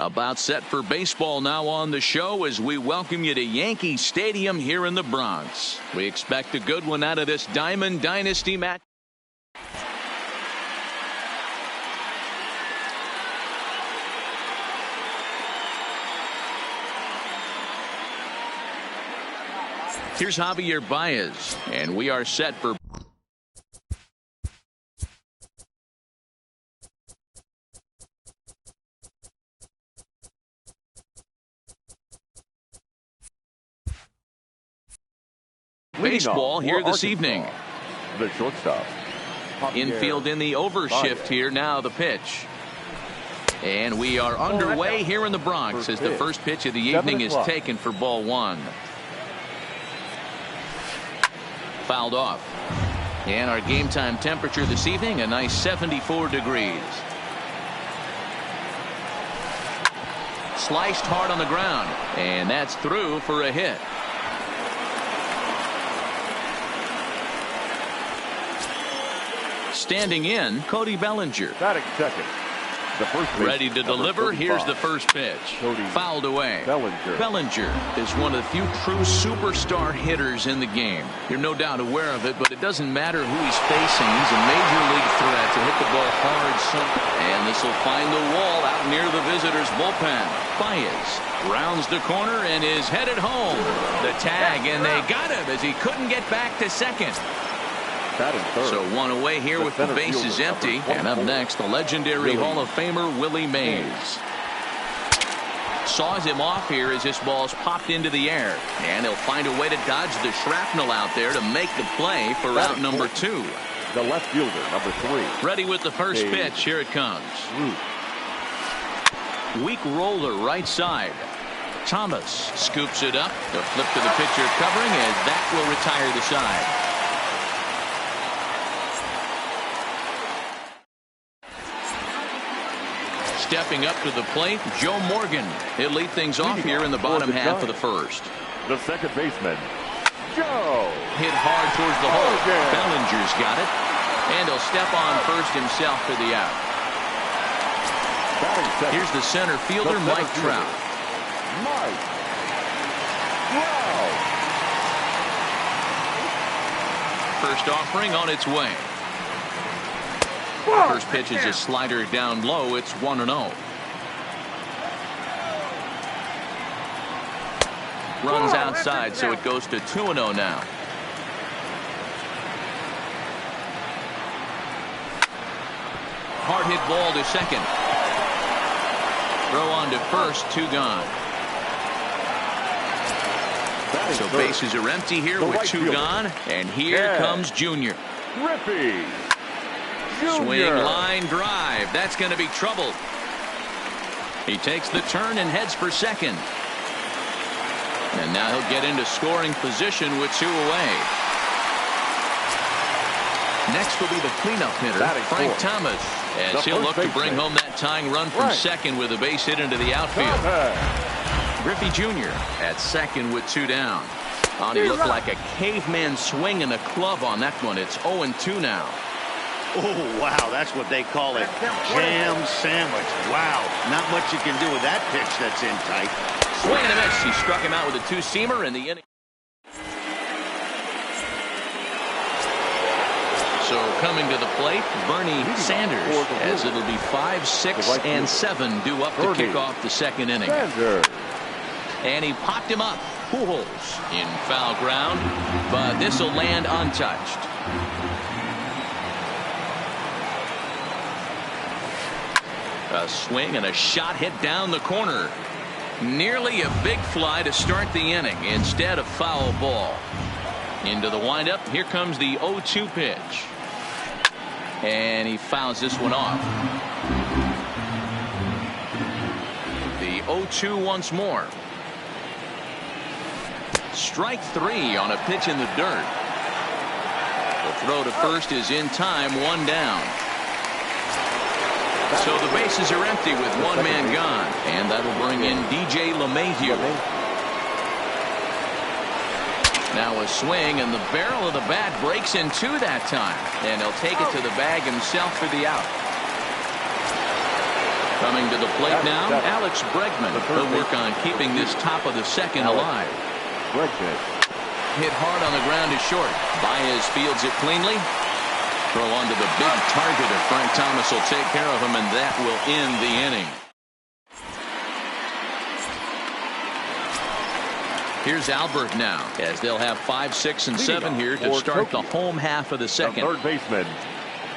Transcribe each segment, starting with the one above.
About set for baseball now on the show as we welcome you to Yankee Stadium here in the Bronx. We expect a good one out of this Diamond Dynasty match. Here's Javier Baez, and we are set for baseball here this evening. The shortstop. Infield in the overshift here now. The pitch. And we are underway here in the Bronx as the first pitch of the evening is taken for ball one. Fouled off. And our game time temperature this evening, a nice 74 degrees. Sliced hard on the ground, and that's through for a hit. Standing in, Cody Bellinger. Batting second. The first base, ready to deliver. Here's the first pitch. Cody fouled away. Bellinger is one of the few true superstar hitters in the game. You're no doubt aware of it, but it doesn't matter who he's facing. He's a major league threat to hit the ball hard. And this will find the wall out near the visitors' bullpen. Baez rounds the corner and is headed home. The tag, and they got him as he couldn't get back to second. So one away here with the bases empty. And up next, the legendary Hall of Famer Willie Mays. Saws him off here as this ball's popped into the air. And he'll find a way to dodge the shrapnel out there to make the play for out number two. The left fielder, number 3. Ready with the first pitch. Here it comes. Weak roller right side. Thomas scoops it up. The flip to the pitcher covering, as that will retire the side. Stepping up to the plate, Joe Morgan. He'll lead things off here in the bottom half of the first. The second baseman, Joe. Hit hard towards the hole. Bellinger's got it. And he'll step on first himself for the out. Here's the center fielder, Mike Trout. First offering on its way. First pitch is a slider down low. It's 1-0. Runs outside, so it goes to 2-0 now. Hard hit ball to second. Throw on to first, 2 gone. So bases are empty here with 2 gone, and here comes Junior. Griffey. Swing, line drive. That's going to be trouble. He takes the turn and heads for second. And now he'll get into scoring position with 2 away. Next will be the cleanup hitter, Frank Thomas, as he'll look to bring home that tying run from second with a base hit into the outfield. Griffey Jr. at second with 2 down. He looked like a caveman swinging a club on that one. It's 0-2 now. Oh, wow, that's what they call a jam sandwich. Wow, not much you can do with that pitch that's in tight. Swing and a miss. He struck him out with a 2-seamer in the inning. So coming to the plate, Bernie Sanders, as it'll be 5, 6, and 7 due up to kick off the second inning. And he popped him up. Pujols in foul ground, but this will land untouched. A swing and a shot hit down the corner. Nearly a big fly to start the inning instead of foul ball. Into the windup. Here comes the 0-2 pitch. And he fouls this one off. The 0-2 once more. Strike 3 on a pitch in the dirt. The throw to first is in time, 1 down. So the bases are empty with 1 man gone, and that'll bring in DJ LeMahieu. Now a swing, and the barrel of the bat breaks in 2 that time, and he'll take it to the bag himself for the out. Coming to the plate now, Alex Bregman. He'll work on keeping this top of the second alive. Hit hard on the ground is short. Baez fields it cleanly. Throw onto the big target of Frank Thomas will take care of him, and that will end the inning. Here's Albert now, as they'll have 5, 6, and 7 here to start the home half of the second. Third baseman,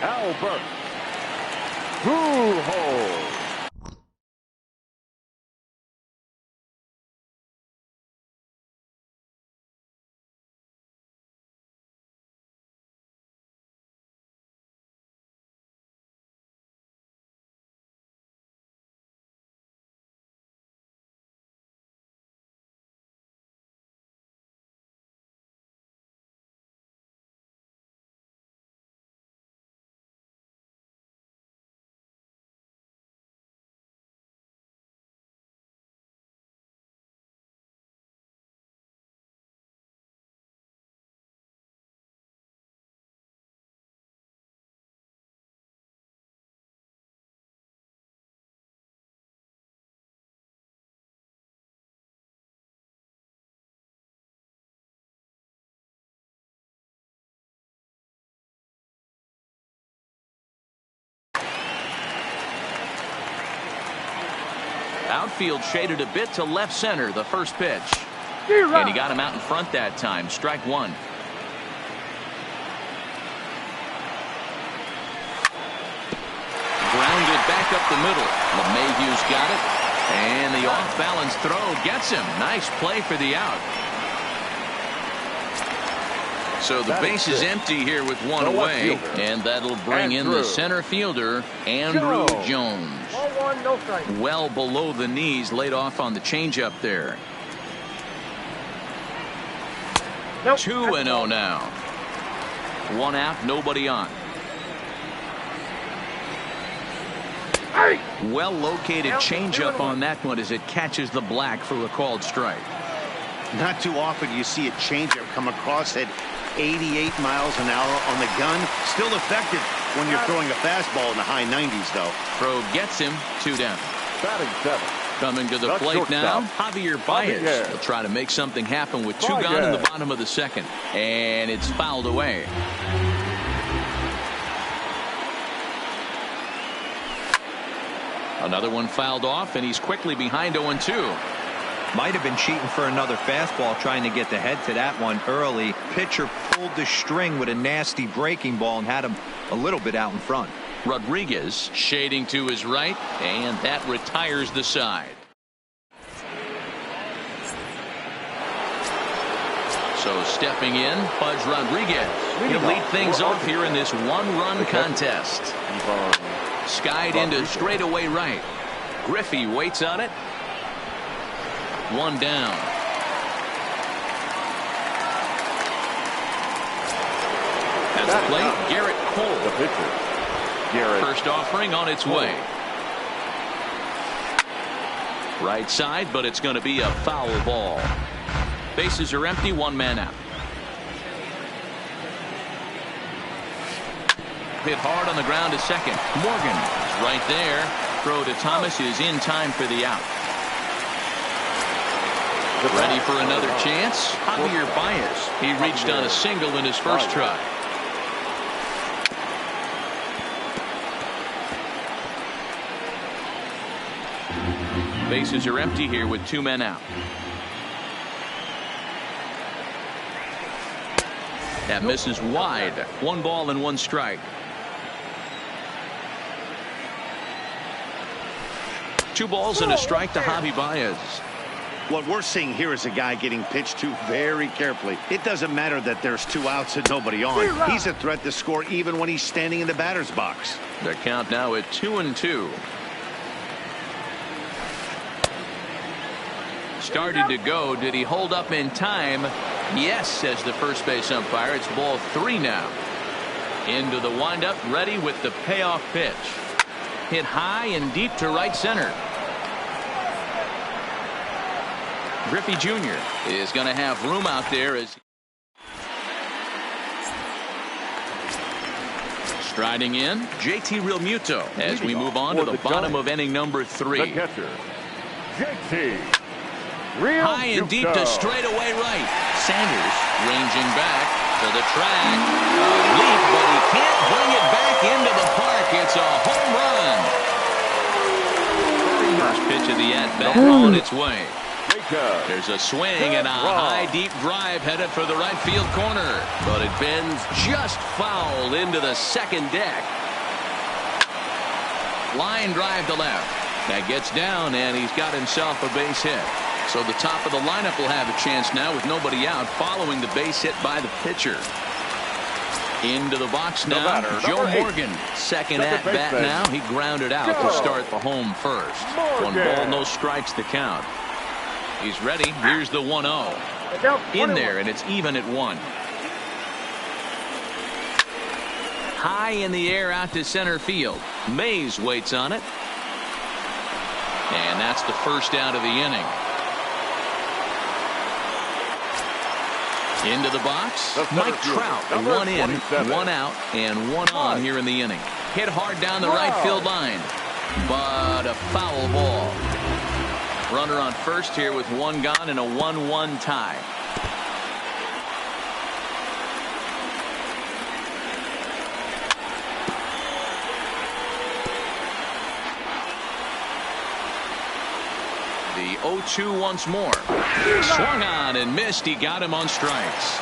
Albert Pujols. Outfield shaded a bit to left center, the first pitch. And he got him out in front that time. Strike one. Grounded back up the middle. LeMahieu's got it. And the off-balance throw gets him. Nice play for the out. So the base is empty here with one away. And that'll bring in the center fielder, Andrew Jones. Well below the knees, laid off on the changeup there. 2-0 now. One out, nobody on. Well located changeup on that one as it catches the black for a called strike. Not too often you see a changeup come across at 88 miles an hour on the gun. Still effective when you're throwing a fastball in the high 90s, though. Throw gets him. 2 down. Batting 7. Coming to the plate now, Javier Baez. He'll try to make something happen with 2 gone in the bottom of the second. And it's fouled away. Another one fouled off, and he's quickly behind 0-2. Might have been cheating for another fastball, trying to get the head to that one early. Pitcher pulled the string with a nasty breaking ball and had him a little bit out in front. Rodriguez shading to his right, and that retires the side. So stepping in, Pudge Rodriguez. He'll lead things off here in this one-run contest. Skied into straightaway right. Griffey waits on it. 1 down. At the plate, Garrett Cole. The pitcher, Garrett. First offering on its way. Right side, but it's going to be a foul ball. Bases are empty, 1 man out. Hit hard on the ground to second. Morgan is right there. Throw to Thomas is in time for the out. Ready for another chance. Javier Baez. He reached on a single in his first try. Bases are empty here with 2 men out. That misses wide. 1 ball and 1 strike. 2 balls and a strike to Javi Baez. What we're seeing here is a guy getting pitched to very carefully. It doesn't matter that there's 2 outs and nobody on. He's a threat to score even when he's standing in the batter's box. The count now at 2-2. Started to go. Did he hold up in time? Yes, says the first base umpire. It's ball 3 now. Into the windup, ready with the payoff pitch. Hit high and deep to right center. Griffey Jr. is going to have room out there as Striding in, JT Realmuto as we move on to the bottom of inning number 3. The catcher, JT Realmuto. High and deep to straightaway right. Sanders ranging back to the track. A leap, but he can't bring it back into the park. It's a home run. First pitch of the at-bat on its way. There's a swing and a high deep drive headed for the right field corner, but it bends just foul into the second deck. Line drive to left. That gets down, and he's got himself a base hit. So the top of the lineup will have a chance now with nobody out following the base hit by the pitcher. Into the box now, Joe Morgan. Second at bat now. He grounded out to start the home first. 1 ball, no strikes to count. He's ready. Here's the 1-0. In there, and it's even at 1. High in the air out to center field. Mays waits on it. And that's the first out of the inning. Into the box, Mike Trout. 1 in, 1 out, and 1 on here in the inning. Hit hard down the right field line, but a foul ball. Runner on first here with 1 gone and a 1-1 tie. The 0-2 once more. Swung on and missed. He got him on strikes.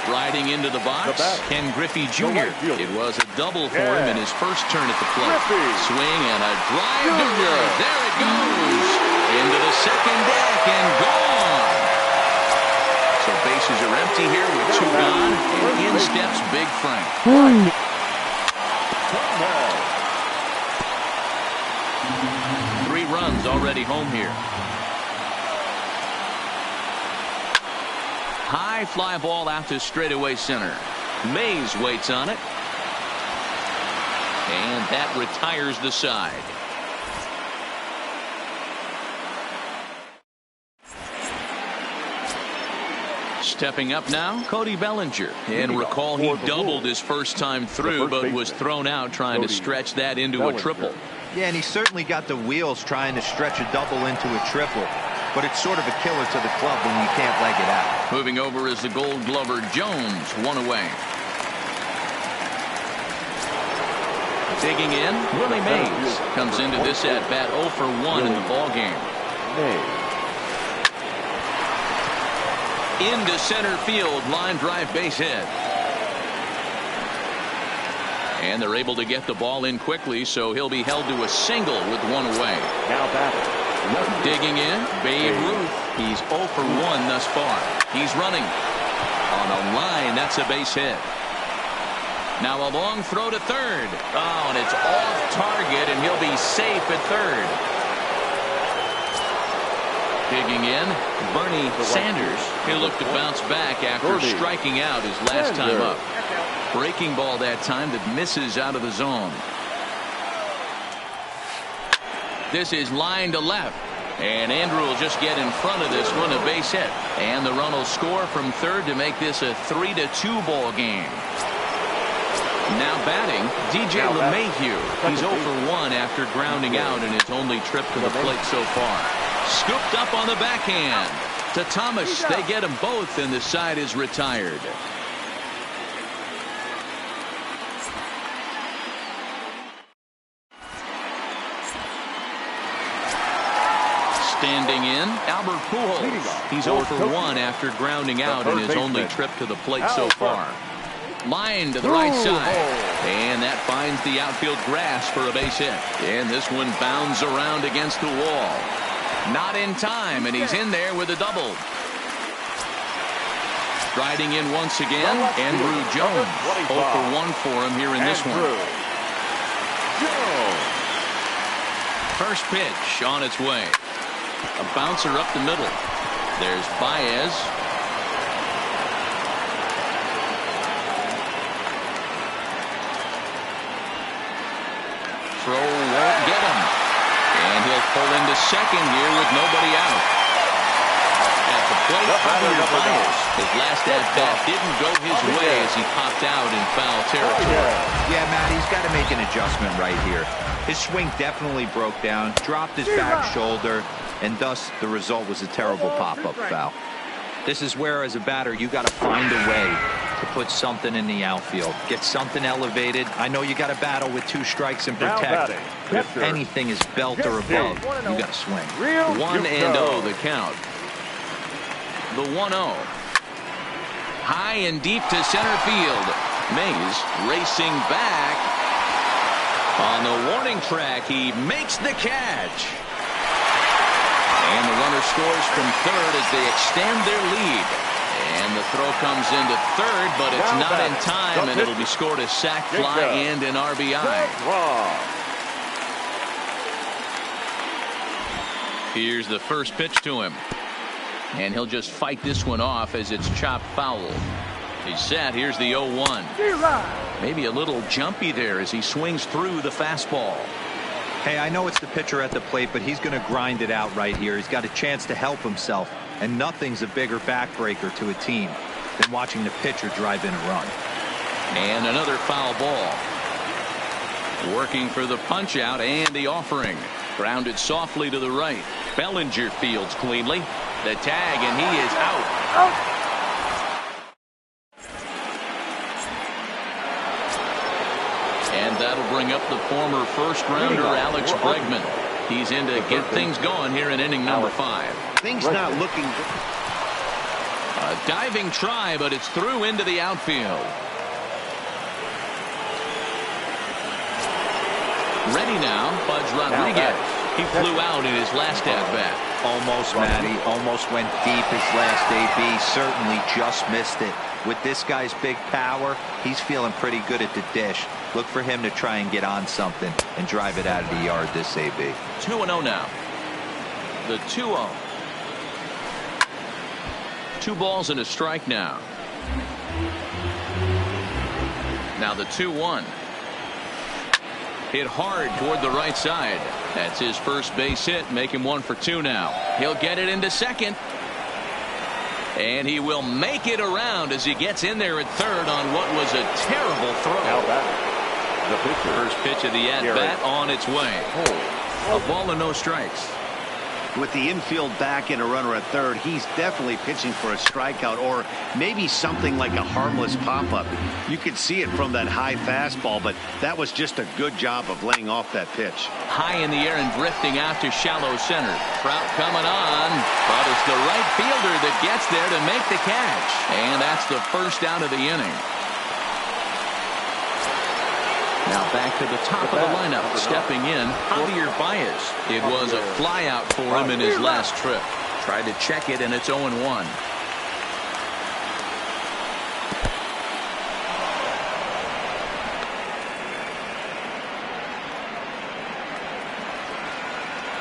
Striding into the box, Ken Griffey Jr. It was a double for him in his first turn at the plate. Swing and a drive to right. There it goes. Into the second deck and gone. So bases are empty here with 2 gone. And in steps Big Frank. 3 runs already home here. High fly ball out to straightaway center. Mays waits on it. And that retires the side. Stepping up now, Cody Bellinger. And recall he doubled his first time through, but was thrown out trying to stretch that into a triple. Yeah, and he certainly got the wheels trying to stretch a double into a triple. But it's sort of a killer to the club when you can't leg it out. Moving over is the Gold Glover Jones, 1 away. Digging in, Willie Mays comes into this at bat 0 for 1 in the ball game. Into center field, line drive base hit. And they're able to get the ball in quickly, so he'll be held to a single with 1 away. Now batting. Digging in, Babe Ruth. He's 0 for 1 thus far. He's running on a line. That's a base hit. Now a long throw to third. Oh, and it's off target, and he'll be safe at third. Digging in, Bernie Sanders. He'll look to bounce back after striking out his last time up. Breaking ball that time that misses out of the zone. This is line to left. And Andrew will just get in front of this one, a base hit. And the run will score from third to make this a 3-2 ball game. Now batting, DJ LeMahieu. He's 0 for 1 after grounding out in his only trip to the plate so far. Scooped up on the backhand. To Thomas, they get them both, and the side is retired. Standing in, Albert Pujols. He's 0 for 1 after grounding out in his only trip to the plate so far. Line to the right side. And that finds the outfield grass for a base hit. And this one bounds around against the wall. Not in time, and he's in there with a double. Striding in once again, Andrew Jones. 0 for 1 for him here in this one. First pitch on its way. A bouncer up the middle. There's Baez. Throw won't get him. And he'll pull into second here with nobody out. At the plate, Javier Baez. His last at-bat didn't go his way as he popped out in foul territory. Yeah, Matt, he's got to make an adjustment right here. His swing definitely broke down, dropped his back shoulder, and thus the result was a terrible pop-up foul. This is where, as a batter, you got to find a way to put something in the outfield. Get something elevated. I know you got to battle with 2 strikes and protect. But if anything is belt or above, you got to swing. 1-0 the count. The 1-0. High and deep to center field. Mays racing back. On the warning track, he makes the catch. And the runner scores from third as they extend their lead. And the throw comes into third, but it's not in time, and it'll be scored a sac fly and an RBI. Here's the first pitch to him. And he'll just fight this one off as it's chopped foul. He's set. Here's the 0-1. Maybe a little jumpy there as he swings through the fastball. Hey, I know it's the pitcher at the plate, but he's going to grind it out right here. He's got a chance to help himself, and nothing's a bigger backbreaker to a team than watching the pitcher drive in a run. And another foul ball. Working for the punch out and the offering. Grounded softly to the right. Bellinger fields cleanly. The tag, and he is out. And that'll bring up the former first-rounder Alex Bregman. He's in to get things going here in inning number 5. Things not looking good. A diving try, but it's through into the outfield. Ready now, Budge Rodriguez. He flew out in his last at-bat. Almost, Matty. Almost went deep his last AB. Certainly just missed it. With this guy's big power, he's feeling pretty good at the dish. Look for him to try and get on something and drive it out of the yard this AB. 2-0 now. The 2-0. 2 balls and a strike now. Now the 2-1. Hit hard toward the right side. That's his first base hit, making 1 for 2 now. He'll get it into second. And he will make it around as he gets in there at third on what was a terrible throw. First pitch of the at-bat on its way. A ball and no strikes. With the infield back and a runner at third, he's definitely pitching for a strikeout or maybe something like a harmless pop-up. You could see it from that high fastball, but that was just a good job of laying off that pitch. High in the air and drifting out to shallow center. Trout coming on, but it's the right fielder that gets there to make the catch. And that's the first out of the inning. Now back to the top of the lineup, stepping in, Javier Baez. It was a flyout for him in his last trip. Tried to check it, and it's 0-1.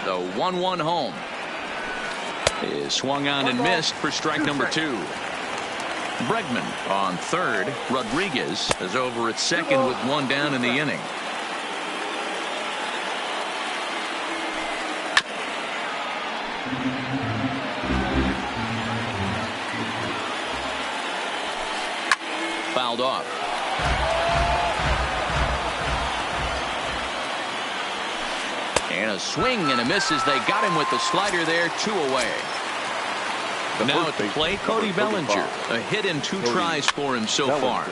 The 1-1 home is swung on and missed for strike number 2. Bregman on third. Rodriguez is over at second with 1 down in the inning. Fouled off. And a swing and a miss as they got him with the slider there. 2 away. Now at the plate, Cody Bellinger. A hit in 2 tries for him so far.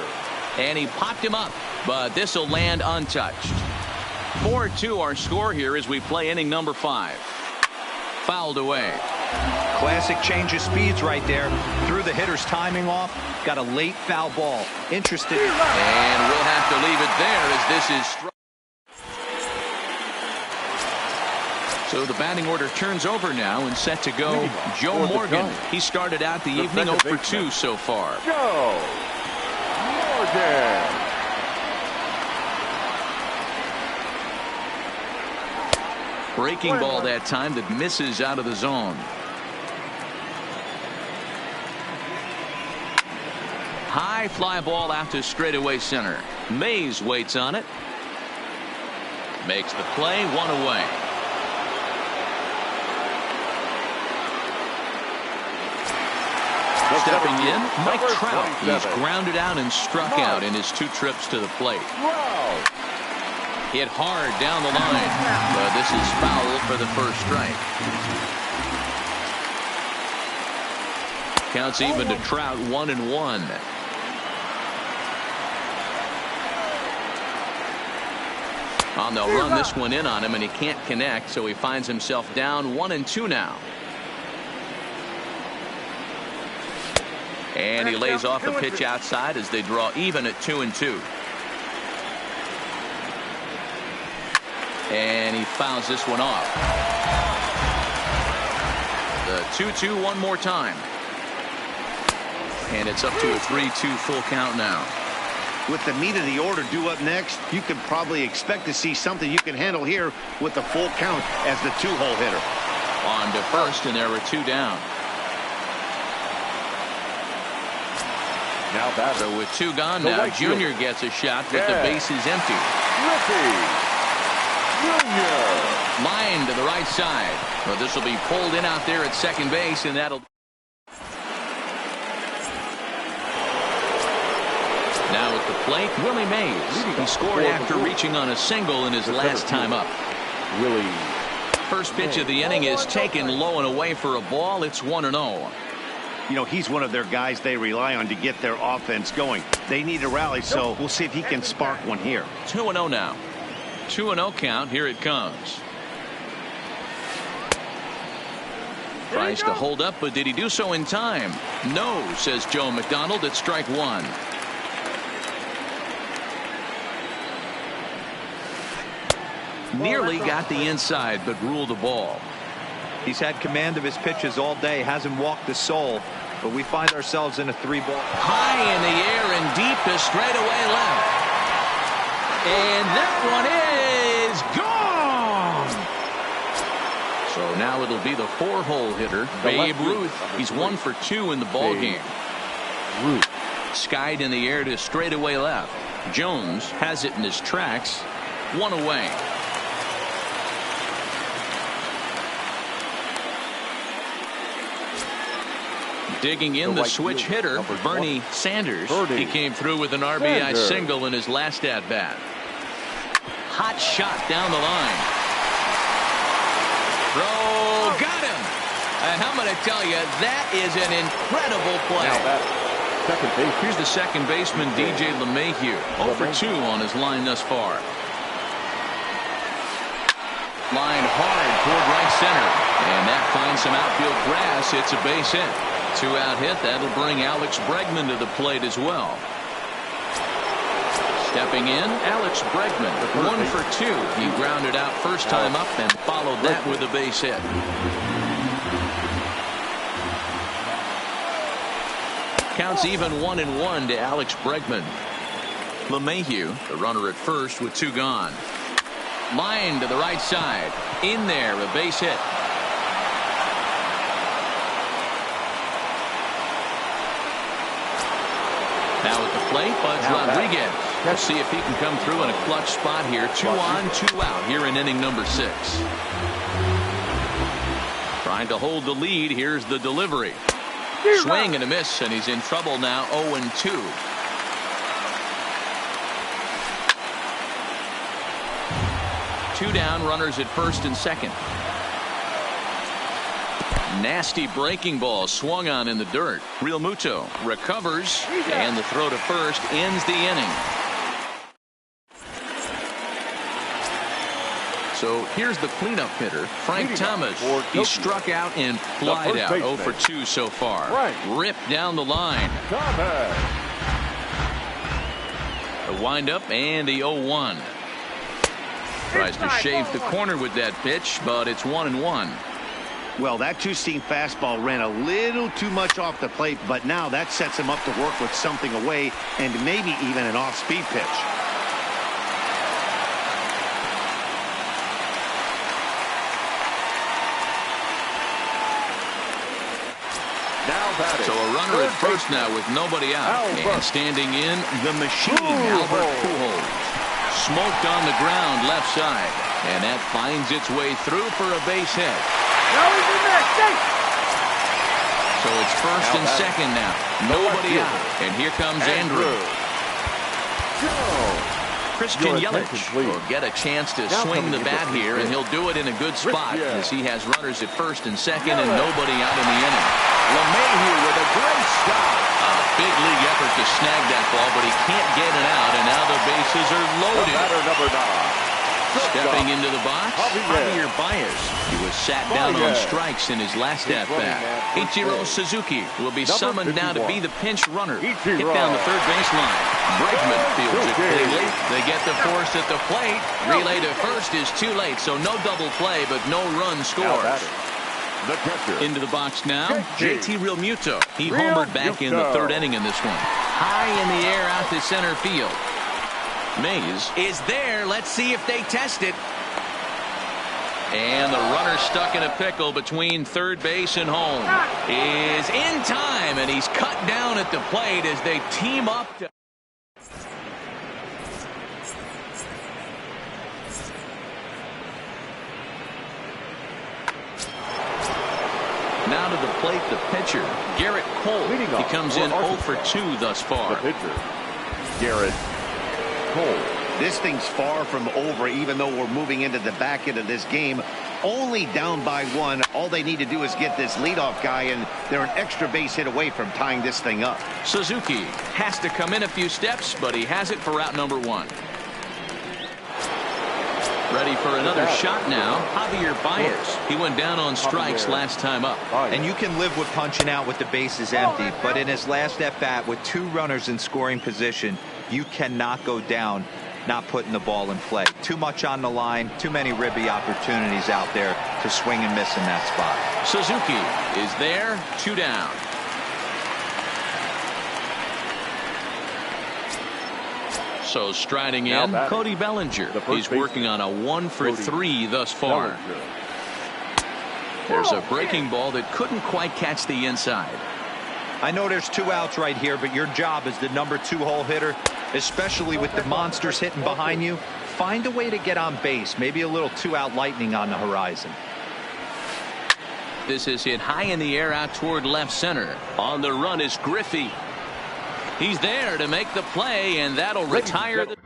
And he popped him up, but this will land untouched. 4-2 our score here as we play inning number 5. Fouled away. Classic change of speeds right there. Threw the hitter's timing off. Got a late foul ball. Interested. And we'll have to leave it there as this is. So the batting order turns over now and set to go Joe Morgan. He started out the evening 0 for 2 so far. Joe Morgan. Breaking ball that time that misses out of the zone. High fly ball out to straightaway center. Mays waits on it. Makes the play, 1 away. Stepping in, Mike Trout. He's grounded out and struck out in his 2 trips to the plate. Hit hard down the line, but this is foul for the first strike. Counts even to Trout, 1-1. Oh, they'll run this one in on him, and he can't connect, so he finds himself down 1-2 now. And he lays off the pitch outside as they draw even at 2-2. And he fouls this one off. The 2-2 one more time. And it's up to a 3-2 full count now. With the meat of the order due up next, you can probably expect to see something you can handle here with the full count as the 2-hole hitter. On to first, and there were 2 down. Now batter. So with 2 gone now, Junior gets a shot with the bases empty. Line to the right side. Well, this will be pulled in out there at second base, and that'll. Now at the plate, Willie Mays. He scored after reaching on a single in his last time up. First pitch of the inning is taken low and away for a ball. It's 1-0. You know, he's one of their guys they rely on to get their offense going. They need a rally, so we'll see if he can spark one here. 2-0 now. 2-0 count. Here it comes. Tries to hold up, but did he do so in time? No, says Joe McDonald at strike 1. Nearly got the inside, but ruled the ball. He's had command of his pitches all day, hasn't walked a soul, but we find ourselves in a 3-ball. High in the air and deep to straightaway left. And that one is gone. So now it'll be the 4-hole hitter, Babe Ruth. He's 1 for 2 in the ball game. Skied in the air to straightaway left. Jones has it in his tracks. 1 away. Digging in the switch hitter, Bernie Sanders. He came through with an RBI single in his last at-bat. Hot shot down the line. Throw, got him. I'm going to tell you, that is an incredible play. Here's the second baseman, DJ LeMahieu. 0 for 2 on his line thus far. Line hard toward right center. And that finds some outfield grass. It's a base hit. 2-out hit. That'll bring Alex Bregman to the plate as well. Stepping in, Alex Bregman. 1 for 2. He grounded out first time up and followed that with a base hit. Counts even 1-1 to Alex Bregman. LeMahieu, the runner at first with 2 gone. Line to the right side. In there, a base hit. Now at the plate, Buzz Rodriguez. We'll see if he can come through in a clutch spot here. 2 on, 2 out here in inning number 6. Trying to hold the lead. Here's the delivery. Swing and a miss, and he's in trouble now. 0-2. Two down, runners at first and second. Nasty breaking ball swung on in the dirt. Real Muto recovers, and the throw to first ends the inning. So here's the cleanup hitter, Frank Thomas. He struck out and flied out. 0 for 2 so far. Ripped down the line. A windup and the 0-1. Tries to shave the corner with that pitch, but it's 1-1. Well, that 2-seam fastball ran a little too much off the plate, but now that sets him up to work with something away and maybe even an off-speed pitch. So a runner at first now with nobody out. And standing in, the machine, Albert Pujols. Smoked on the ground left side. And that finds its way through for a base hit. So it's first and second now. Nobody out. And here comes Andrew. Christian Yelich will get a chance to swing the bat here, and he'll do it in a good spot as he has runners at first and second and nobody out in the inning. LeMahieu with a great stop. A big league effort to snag that ball, but he can't get it out, and now the bases are loaded. Batter number 9. Stepping into the box, Javier Baez. He was sat down on strikes in his last at-bat. Ichiro Suzuki will be summoned now to be the pinch runner. Hit down the third base line. Bregman fields it cleanly. They get the force at the plate. Relay to first is too late, so no double play, but no run scores. Into the box now, JT Realmuto. He homered back in the third inning in this one. High in the air out to center field. Mays is there. Let's see if they test it. And the runner stuck in a pickle between third base and home is in time, and he's cut down at the plate as they team up to... Now to the plate, the pitcher, Garrett Cole. He comes in 0 for 2 thus far. The pitcher, Garrett Cole. This thing's far from over, even though we're moving into the back end of this game. Only down by 1. All they need to do is get this leadoff guy, and they're an extra base hit away from tying this thing up. Suzuki has to come in a few steps, but he has it for out number 1. Ready for another shot now, Javier Baez. He went down on strikes last time up. And you can live with punching out with the bases empty, but in his last at-bat with 2 runners in scoring position, you cannot go down not putting the ball in play. Too much on the line, too many ribby opportunities out there to swing and miss in that spot. Suzuki is there, 2 down. So striding in, Cody Bellinger. He's working on a 1 for 3 thus far. There's a breaking ball that couldn't quite catch the inside. I know there's 2 outs right here, but your job as the number 2 hole hitter, especially with the monsters hitting behind you, find a way to get on base. Maybe a little 2-out lightning on the horizon. This is hit high in the air out toward left center. On the run is Griffey. He's there to make the play, and that'll retire the...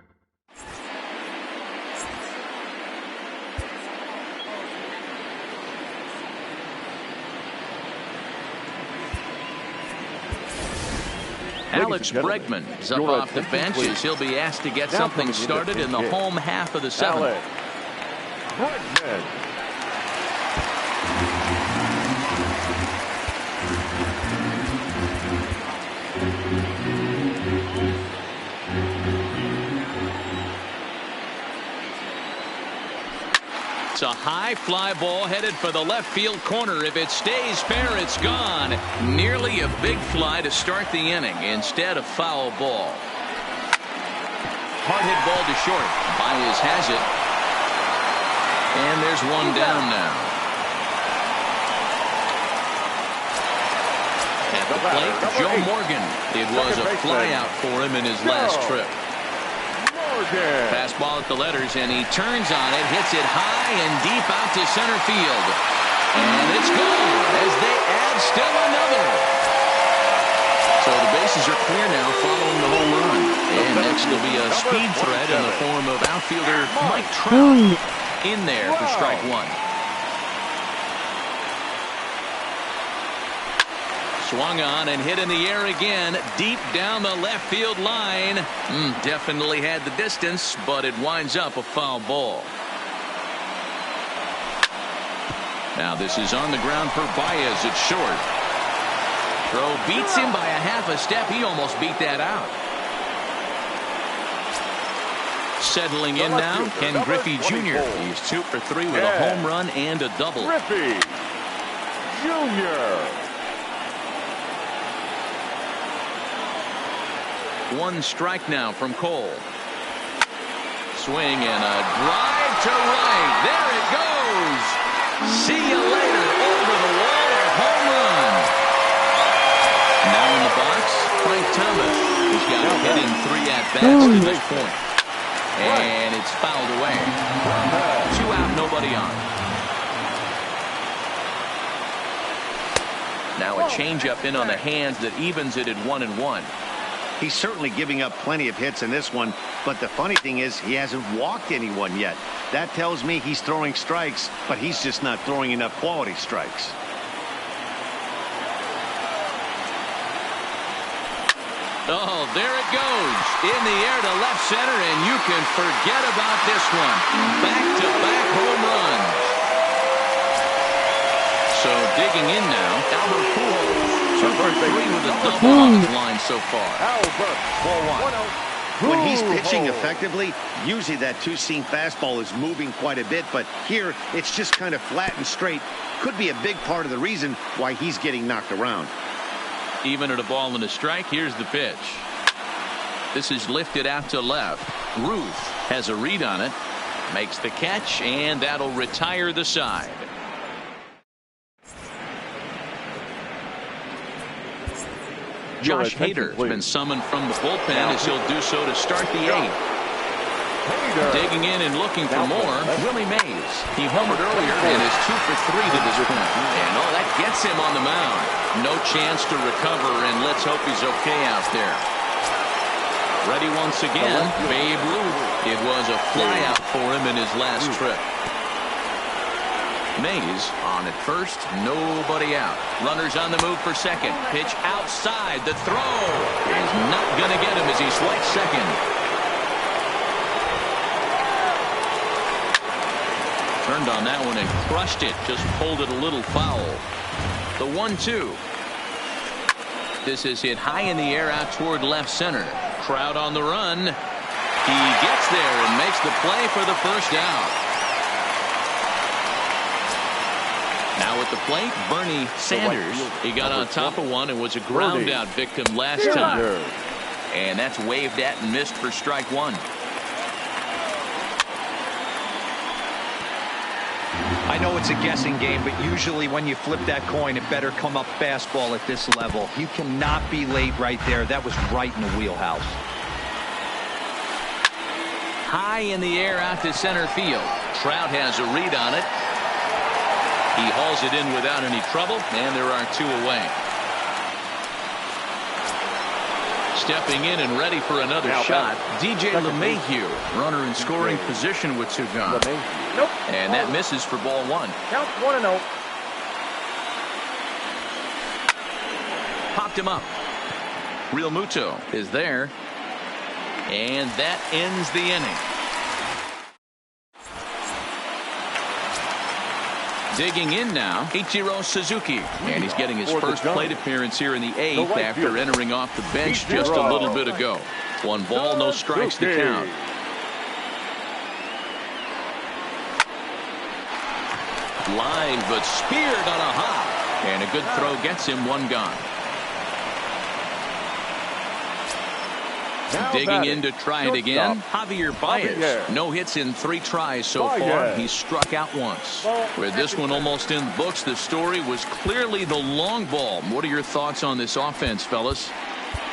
Alex Bregman is up off the bench as he'll be asked to get something started in the home half of the 7th. Bregman. It's a high fly ball headed for the left field corner. If it stays fair, it's gone. Nearly a big fly to start the inning. Instead, a foul ball. Hard hit ball to short. Baez has it. And there's 1 down now. At the plate, Joe Morgan. It was a fly out for him in his last trip. Fastball at the letters, and he turns on it, hits it high and deep out to center field. And it's gone as they add still another. So the bases are clear now following the home run. And next will be a speed threat in the form of outfielder Mike Trout in there for strike 1. Swung on and hit in the air again, deep down the left field line. Definitely had the distance, but it winds up a foul ball. Now this is on the ground for Baez at short. Throw beats him by a half a step. He almost beat that out. Settling in now, Ken Griffey Jr. He's 2 for 3 with a home run and a double. Griffey Jr. 1 strike now from Cole. Swing and a drive to right. There it goes. See you later. Over the wall, a home run. Now in the box, Frank Thomas. He's got a hit in 3 at-bats to this point. And it's fouled away. 2 out, nobody on. Now a changeup in on the hands that evens it at 1-1. He's certainly giving up plenty of hits in this one, but the funny thing is he hasn't walked anyone yet. That tells me he's throwing strikes, but he's just not throwing enough quality strikes. Oh, there it goes. In the air to left center, and you can forget about this one. Back-to-back home runs. So digging in now, Albert Pujols. 2 for 3 with a double on his line so far. Albert, 4-1. When he's pitching effectively, usually that two-seam fastball is moving quite a bit, but here it's just kind of flat and straight. Could be a big part of the reason why he's getting knocked around. Even at a ball and a strike, here's the pitch. This is lifted out to left. Ruth has a read on it, makes the catch, and that'll retire the side. Josh Hader's been summoned from the bullpen as he'll do so to start the 8th. Digging in and looking for more, Willie Mays. He homered earlier and is 2 for 3 to this point. And oh, that gets him on the mound. No chance to recover, and let's hope he's okay out there. Ready once again, Babe Ruth. It was a flyout for him in his last trip. Mays on at first, nobody out. Runners on the move for second. Pitch outside. The throw is not going to get him as he swipes second. Turned on that one and crushed it. Just pulled it a little foul. The 1-2. This is hit high in the air out toward left center. Crowd on the run. He gets there and makes the play for the first out. Now at the plate, Bernie Sanders. He got on top of one and was a ground out victim last time. And that's waved at and missed for strike 1. I know it's a guessing game, but usually when you flip that coin, it better come up fastball at this level. You cannot be late right there. That was right in the wheelhouse. High in the air out to center field. Trout has a read on it. He hauls it in without any trouble, and there are 2 away. Stepping in and ready for another shot, DJ LeMahieu, runner in scoring position with 2 gone. And that misses for ball 1. Count 1-0. Popped him up. Real Muto is there, and that ends the inning. Digging in now, Ichiro Suzuki. And he's getting his first plate appearance here in the 8th after entering off the bench just a little bit ago. 1 ball, no strikes to count. Line, but speared on a hop. And a good throw gets him 1 gone. Digging in to try it again, Javier Baez. No hits in 3 tries so far. He struck out once. With this one almost in the books, the story was clearly the long ball. What are your thoughts on this offense, fellas?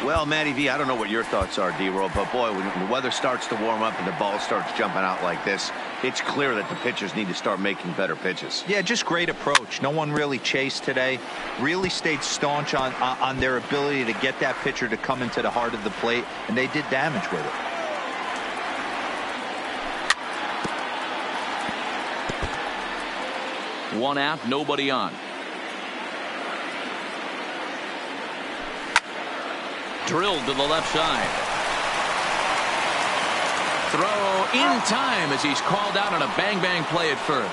Well, Matty V, I don't know what your thoughts are, D-Roll, but boy, when the weather starts to warm up and the ball starts jumping out like this, it's clear that the pitchers need to start making better pitches. Yeah, just great approach. No one really chased today. Really stayed staunch on their ability to get that pitcher to come into the heart of the plate, and they did damage with it. One out, nobody on. Drilled to the left side. Throw in time as he's called out on a bang-bang play at first.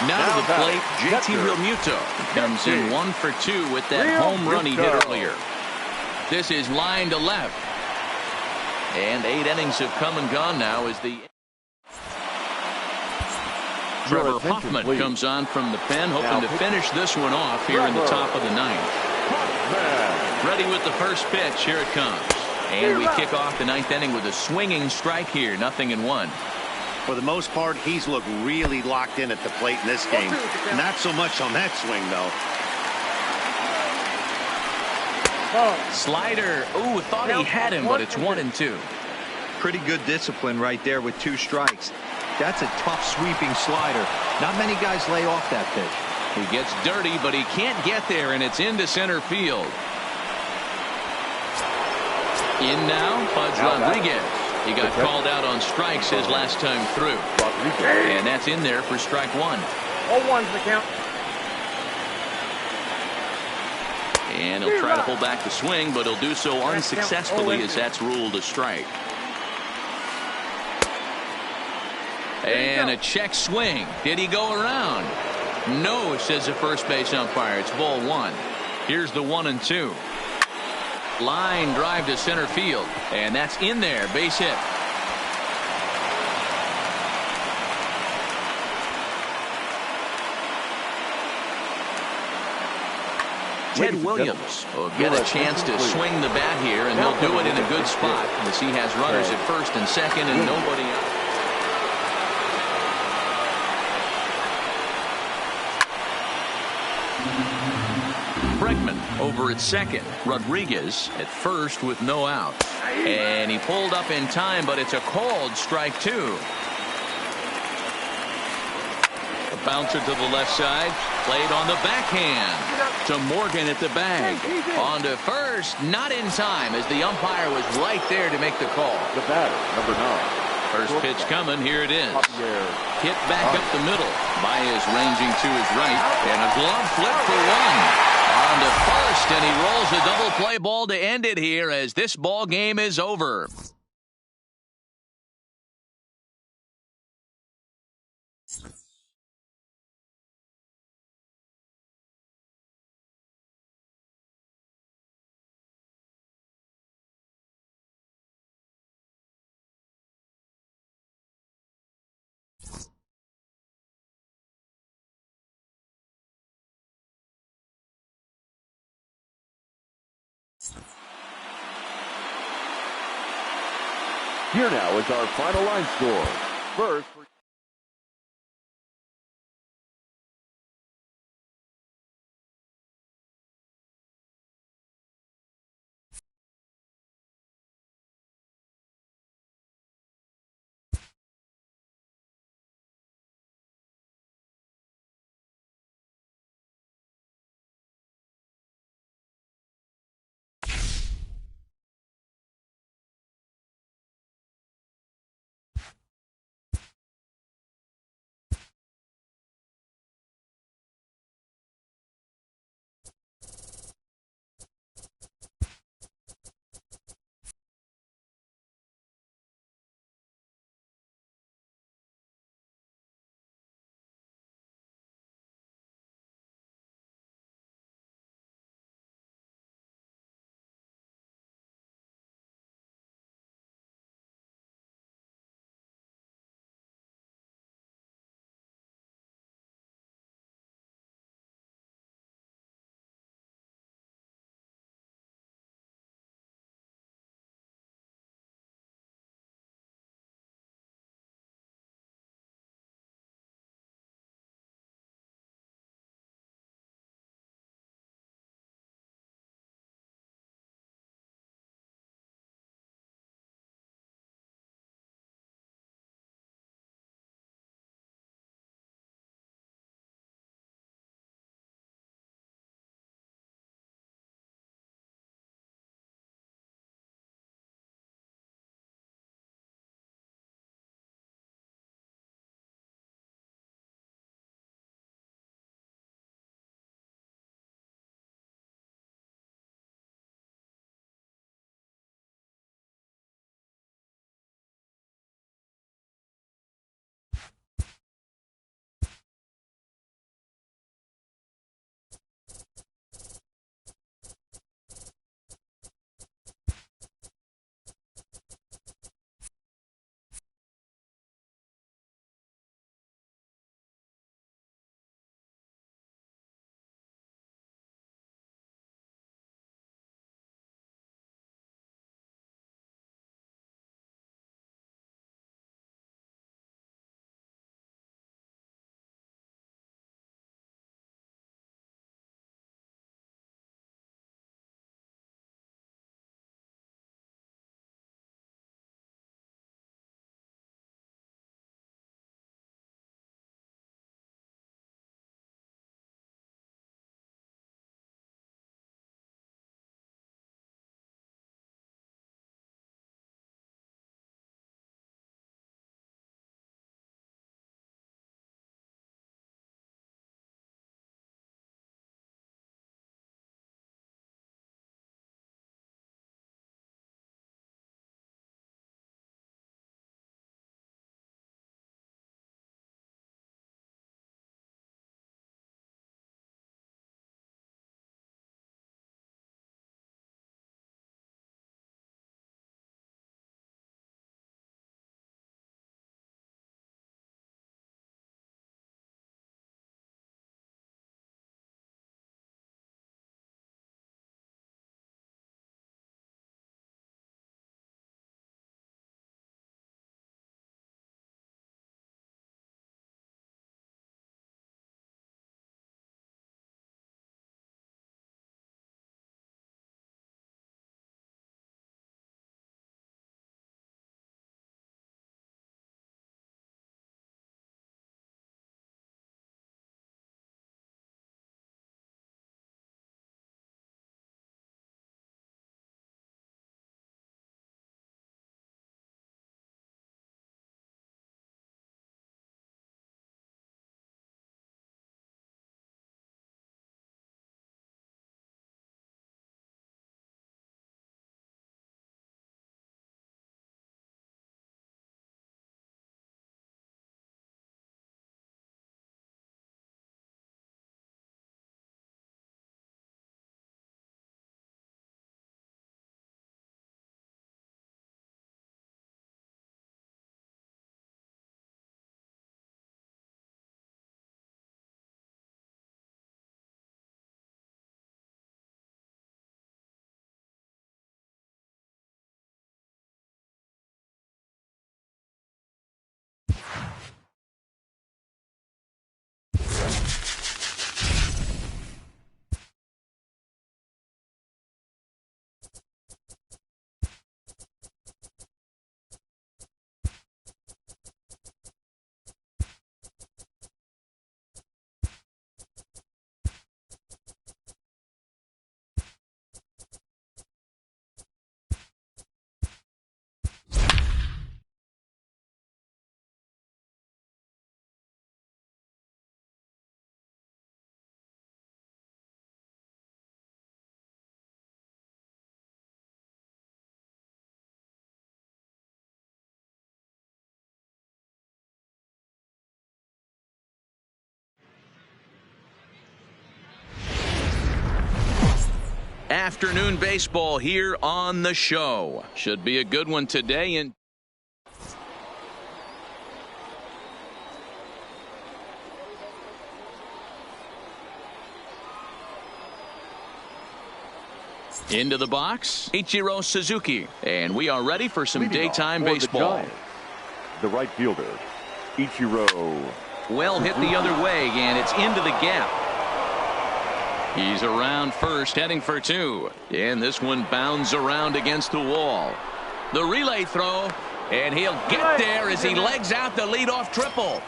Now to the plate, JT Realmuto comes in 1 for 2 with that home run he hit earlier. This is line to left. And 8 innings have come and gone now as the Trevor Hoffman comes on from the pen, hoping to finish this one off here in the top of the 9th. Ready with the first pitch. Here it comes. And we kick off the 9th inning with a swinging strike here. 0-1. For the most part, he's looked really locked in at the plate in this game. Not so much on that swing, though. Slider. Ooh, thought he had him, but it's 1-2. Pretty good discipline right there with 2 strikes. That's a tough sweeping slider. Not many guys lay off that pitch. He gets dirty, but he can't get there, and it's into center field. In now, Pudge Rodriguez. He got called out on strikes his last time through. And that's in there for strike one. 0-1's the count. And he'll try to pull back the swing, but he'll do so unsuccessfully as that's ruled a strike. And a check swing. Did he go around? No, says the first base umpire. It's ball one. Here's the 1-2. Line drive to center field, and that's in there. Base hit. Ted Williams will get a chance to swing the bat here, and he'll do it in a good spot as he has runners at first and second and nobody out. Bregman over at second. Rodriguez at first with no outs. And he pulled up in time, but it's a called strike two. A bouncer to the left side. Played on the backhand to Morgan at the bag. On to first, not in time as the umpire was right there to make the call. The batter, number 9. First pitch coming, here it is. Hit back up the middle. Baez ranging to his right, and a glove flip for one. On to first, and he rolls a double play ball to end it here as this ball game is over. Here now is our final line score. First. Afternoon baseball here on the show. Should be a good one today. And into the box, Ichiro Suzuki, and we are ready for some daytime baseball. The right fielder, Ichiro. Well hit the other way, and it's into the gap. He's around first, heading for two, and this one bounds around against the wall. The relay throw, and he'll get there as he legs out the leadoff triple.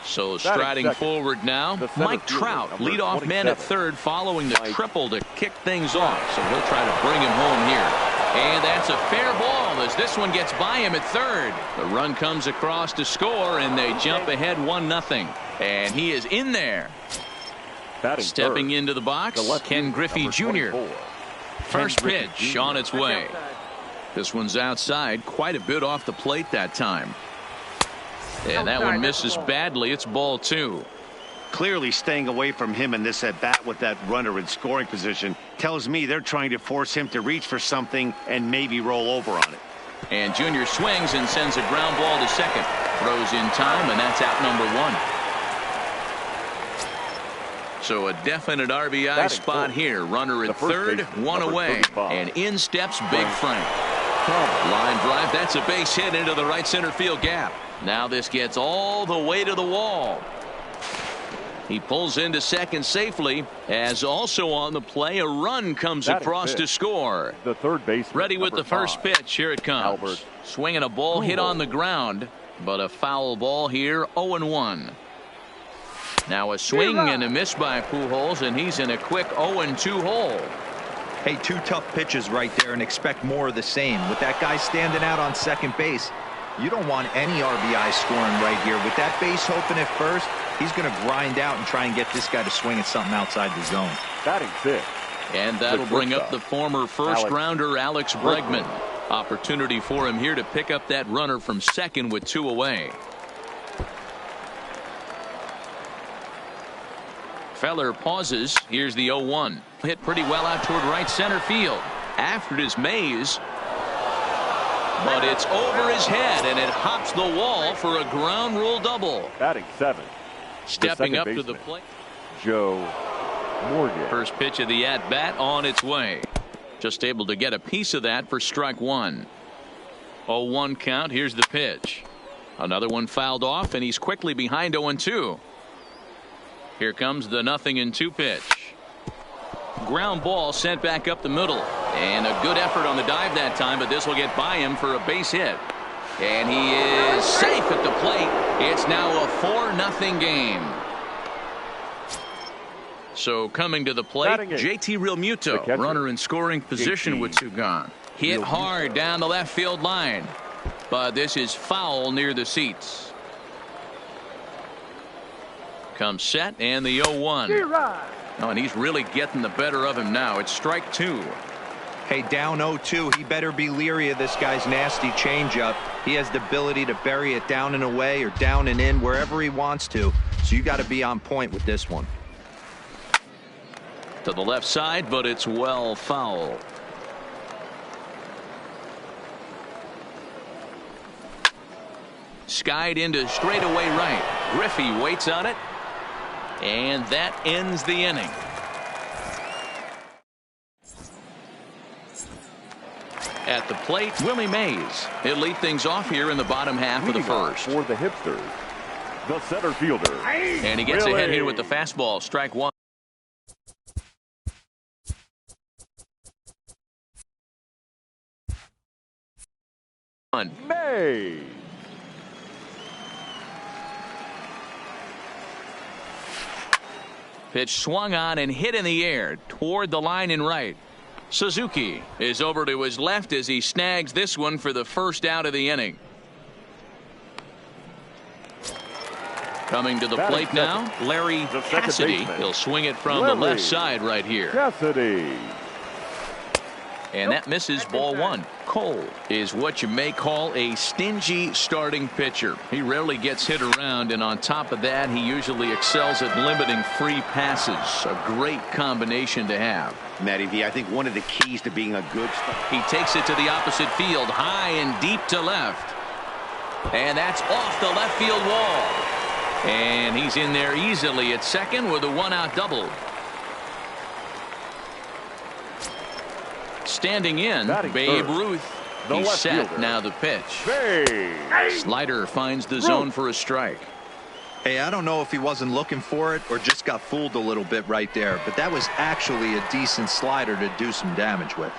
So striding forward now, Mike Trout, leadoff man at third, following the triple to kick things off. So he'll try to bring him home here. And that's a fair ball as this one gets by him at third. The run comes across to score, and they jump ahead 1-0. And he is in there. Stepping into the box, Ken Griffey Jr. First pitch on its way. This one's outside, quite a bit off the plate that time. And that one misses badly. It's ball two. Clearly staying away from him in this at bat with that runner in scoring position tells me they're trying to force him to reach for something and maybe roll over on it. And Junior swings and sends a ground ball to second. Throws in time, and that's out number one. So a definite RBI spot here. Runner at third, one away. And in steps Big Frank. Line drive, that's a base hit into the right center field gap. Now this gets all the way to the wall. He pulls into second safely, as also on the play a run comes across to score. The third base ready with the first pitch. Here it comes. Swinging a ball hit on the ground, but a foul ball here. 0-1. Now a swing and a miss by Pujols, and he's in a quick 0-2 hole. Hey, two tough pitches right there, and expect more of the same. With that guy standing out on second base, you don't want any RBI scoring right here. With that base open at first, he's going to grind out and try and get this guy to swing at something outside the zone. Batting six. And that'll bring up the former first-rounder Alex Bregman. Opportunity for him here to pick up that runner from second with two away. Feller pauses. Here's the 0-1. Hit pretty well out toward right center field. After it is Mays. But it's over his head, and it hops the wall for a ground rule double. Batting seven. Stepping up to the plate, Joe Morgan. First pitch of the at-bat on its way. Just able to get a piece of that for strike one. 0-1 count. Here's the pitch. Another one fouled off, and he's quickly behind 0-2. Here comes the 0-2 pitch. Ground ball sent back up the middle. And a good effort on the dive that time, but this will get by him for a base hit. And he is safe at the plate. It's now a 4-0 game. So coming to the plate, JT Realmuto, runner in scoring position with two gone. Hit hard down the left field line. But this is foul near the seats. Comes set, and the 0-1. Oh, and he's really getting the better of him now. It's strike two. Hey, down 0-2. He better be leery of this guy's nasty changeup. He has the ability to bury it down and away or down and in wherever he wants to. So you got to be on point with this one. To the left side, but it's well foul. Skied into straightaway right. Griffey waits on it. And that ends the inning. At the plate, Willie Mays. He'll lead things off here in the bottom half of the first. For the hipsters, the center fielder. And he gets ahead here with the fastball. Strike one. Mays. Pitch swung on and hit in the air toward the line and right. Suzuki is over to his left as he snags this one for the first out of the inning. Coming to the plate now, Larry Cassidy. He'll swing it from the left side right here. Cassidy. And that misses ball one. Cole is what you may call a stingy starting pitcher. He rarely gets hit around, and on top of that, he usually excels at limiting free passes. A great combination to have. Matty V, I think one of the keys to being a good starter. He takes it to the opposite field, high and deep to left. And that's off the left field wall. And he's in there easily at second with a one-out double. Standing in, Babe Ruth. He's set. Now the pitch. Slider finds the zone for a strike. Hey, I don't know if he wasn't looking for it or just got fooled a little bit right there, but that was actually a decent slider to do some damage with.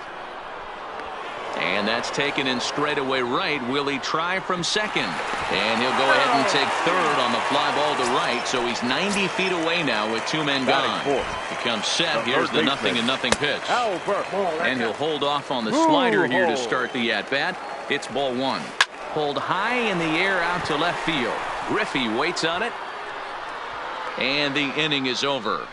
And that's taken in straightaway right. Will he try from second? And he'll go ahead and take third on the fly ball to right. So he's 90 feet away now with two men gone. He comes set. Here's the 0-0 pitch. And he'll hold off on the slider here to start the at-bat. It's ball one. Pulled high in the air out to left field. Griffey waits on it. And the inning is over.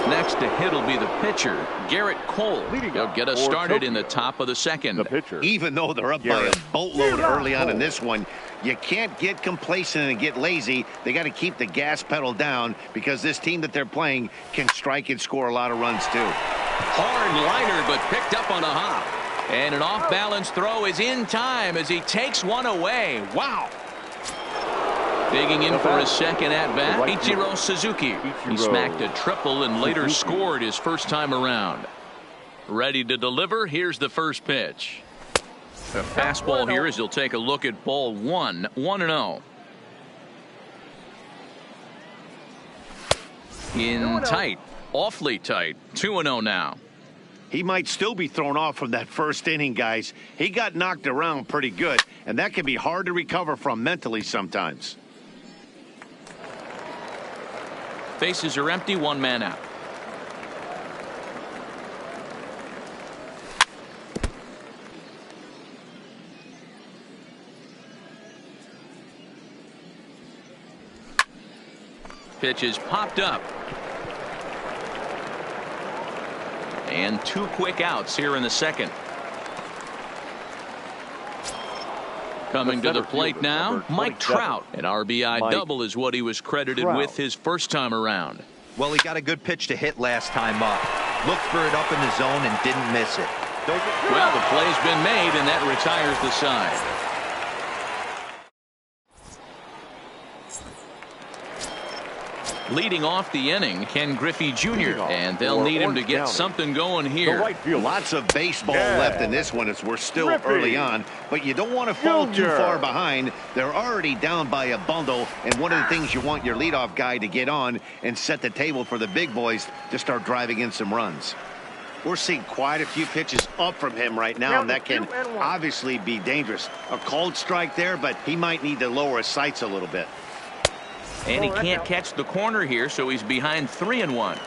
Next to hit will be the pitcher, Garrett Cole. He'll get us started in the top of the second. Even though they're up by a boatload early on in this one, you can't get complacent and get lazy. They got to keep the gas pedal down because this team that they're playing can strike and score a lot of runs too. Hard liner, but picked up on a hop. And an off-balance throw is in time as he takes one away. Wow. Digging in for his second at-bat, Ichiro Suzuki. He smacked a triple and later scored his first time around. Ready to deliver. Here's the first pitch. A fastball here as he'll take a look at ball one. 1-0. In tight. Awfully tight. 2-0 now. He might still be thrown off from that first inning, guys. He got knocked around pretty good, and that can be hard to recover from mentally sometimes. Bases are empty, one man out. Pitch is popped up. And two quick outs here in the second. Coming to the plate now, Mike Trout. An RBI double is what he was credited with his first time around. Well, he got a good pitch to hit last time up. Looked for it up in the zone and didn't miss it. Well, the play's been made, and that retires the side. Leading off the inning, Ken Griffey Jr. And they'll need him to get something going here. Lots of baseball left in this one as we're still early on, but you don't want to fall too far behind. They're already down by a bundle, and one of the things you want your leadoff guy to get on and set the table for the big boys to start driving in some runs. We're seeing quite a few pitches up from him right now, and that can obviously be dangerous. A cold strike there, but he might need to lower his sights a little bit. And he can't catch the corner here, so he's behind 3-1.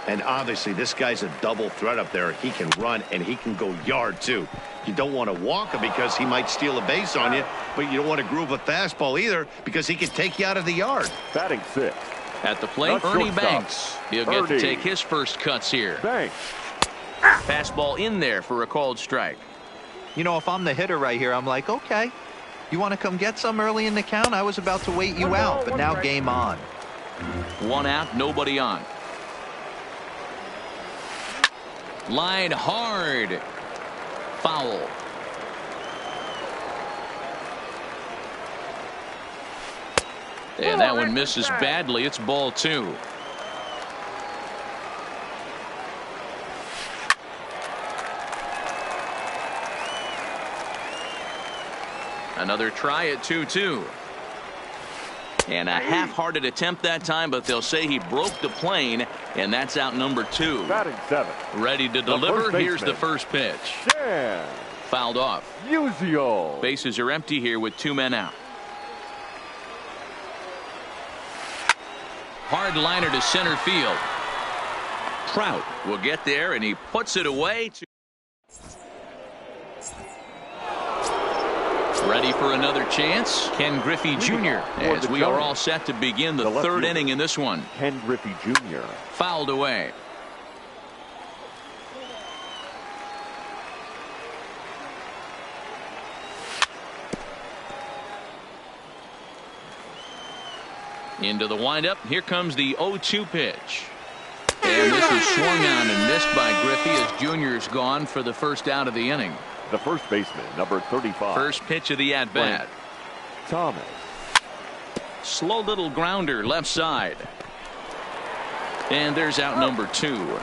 And obviously this guy's a double threat up there. He can run and he can go yard too. You don't want to walk him because he might steal a base on you, but you don't want to groove a fastball either because he can take you out of the yard. Batting six. At the plate, Ernie Banks. He'll get to take his first cuts here. Banks. Fastball in there for a called strike. You know, if I'm the hitter right here, I'm like, okay, you want to come get some early in the count? I was about to wait you out, but now game on. One out, nobody on. Line hard. Foul. And that one misses badly. It's ball two. Another try at 2-2. And a half-hearted attempt that time, but they'll say he broke the plane, and that's out number two. Batting seven. Ready to deliver. Here's the first pitch. Yeah. Fouled off. Musial. Bases are empty here with two men out. Hard liner to center field. Trout will get there, and he puts it away. Ready for another chance? Ken Griffey Jr. as we are all set to begin the third inning in this one. Ken Griffey Jr. Fouled away. Into the windup. Here comes the 0-2 pitch. And this is swung on and missed by Griffey as Jr.'s gone for the first out of the inning. The first baseman, number 35. First pitch of the at-bat. Thomas. Slow little grounder left side. And there's out number 2.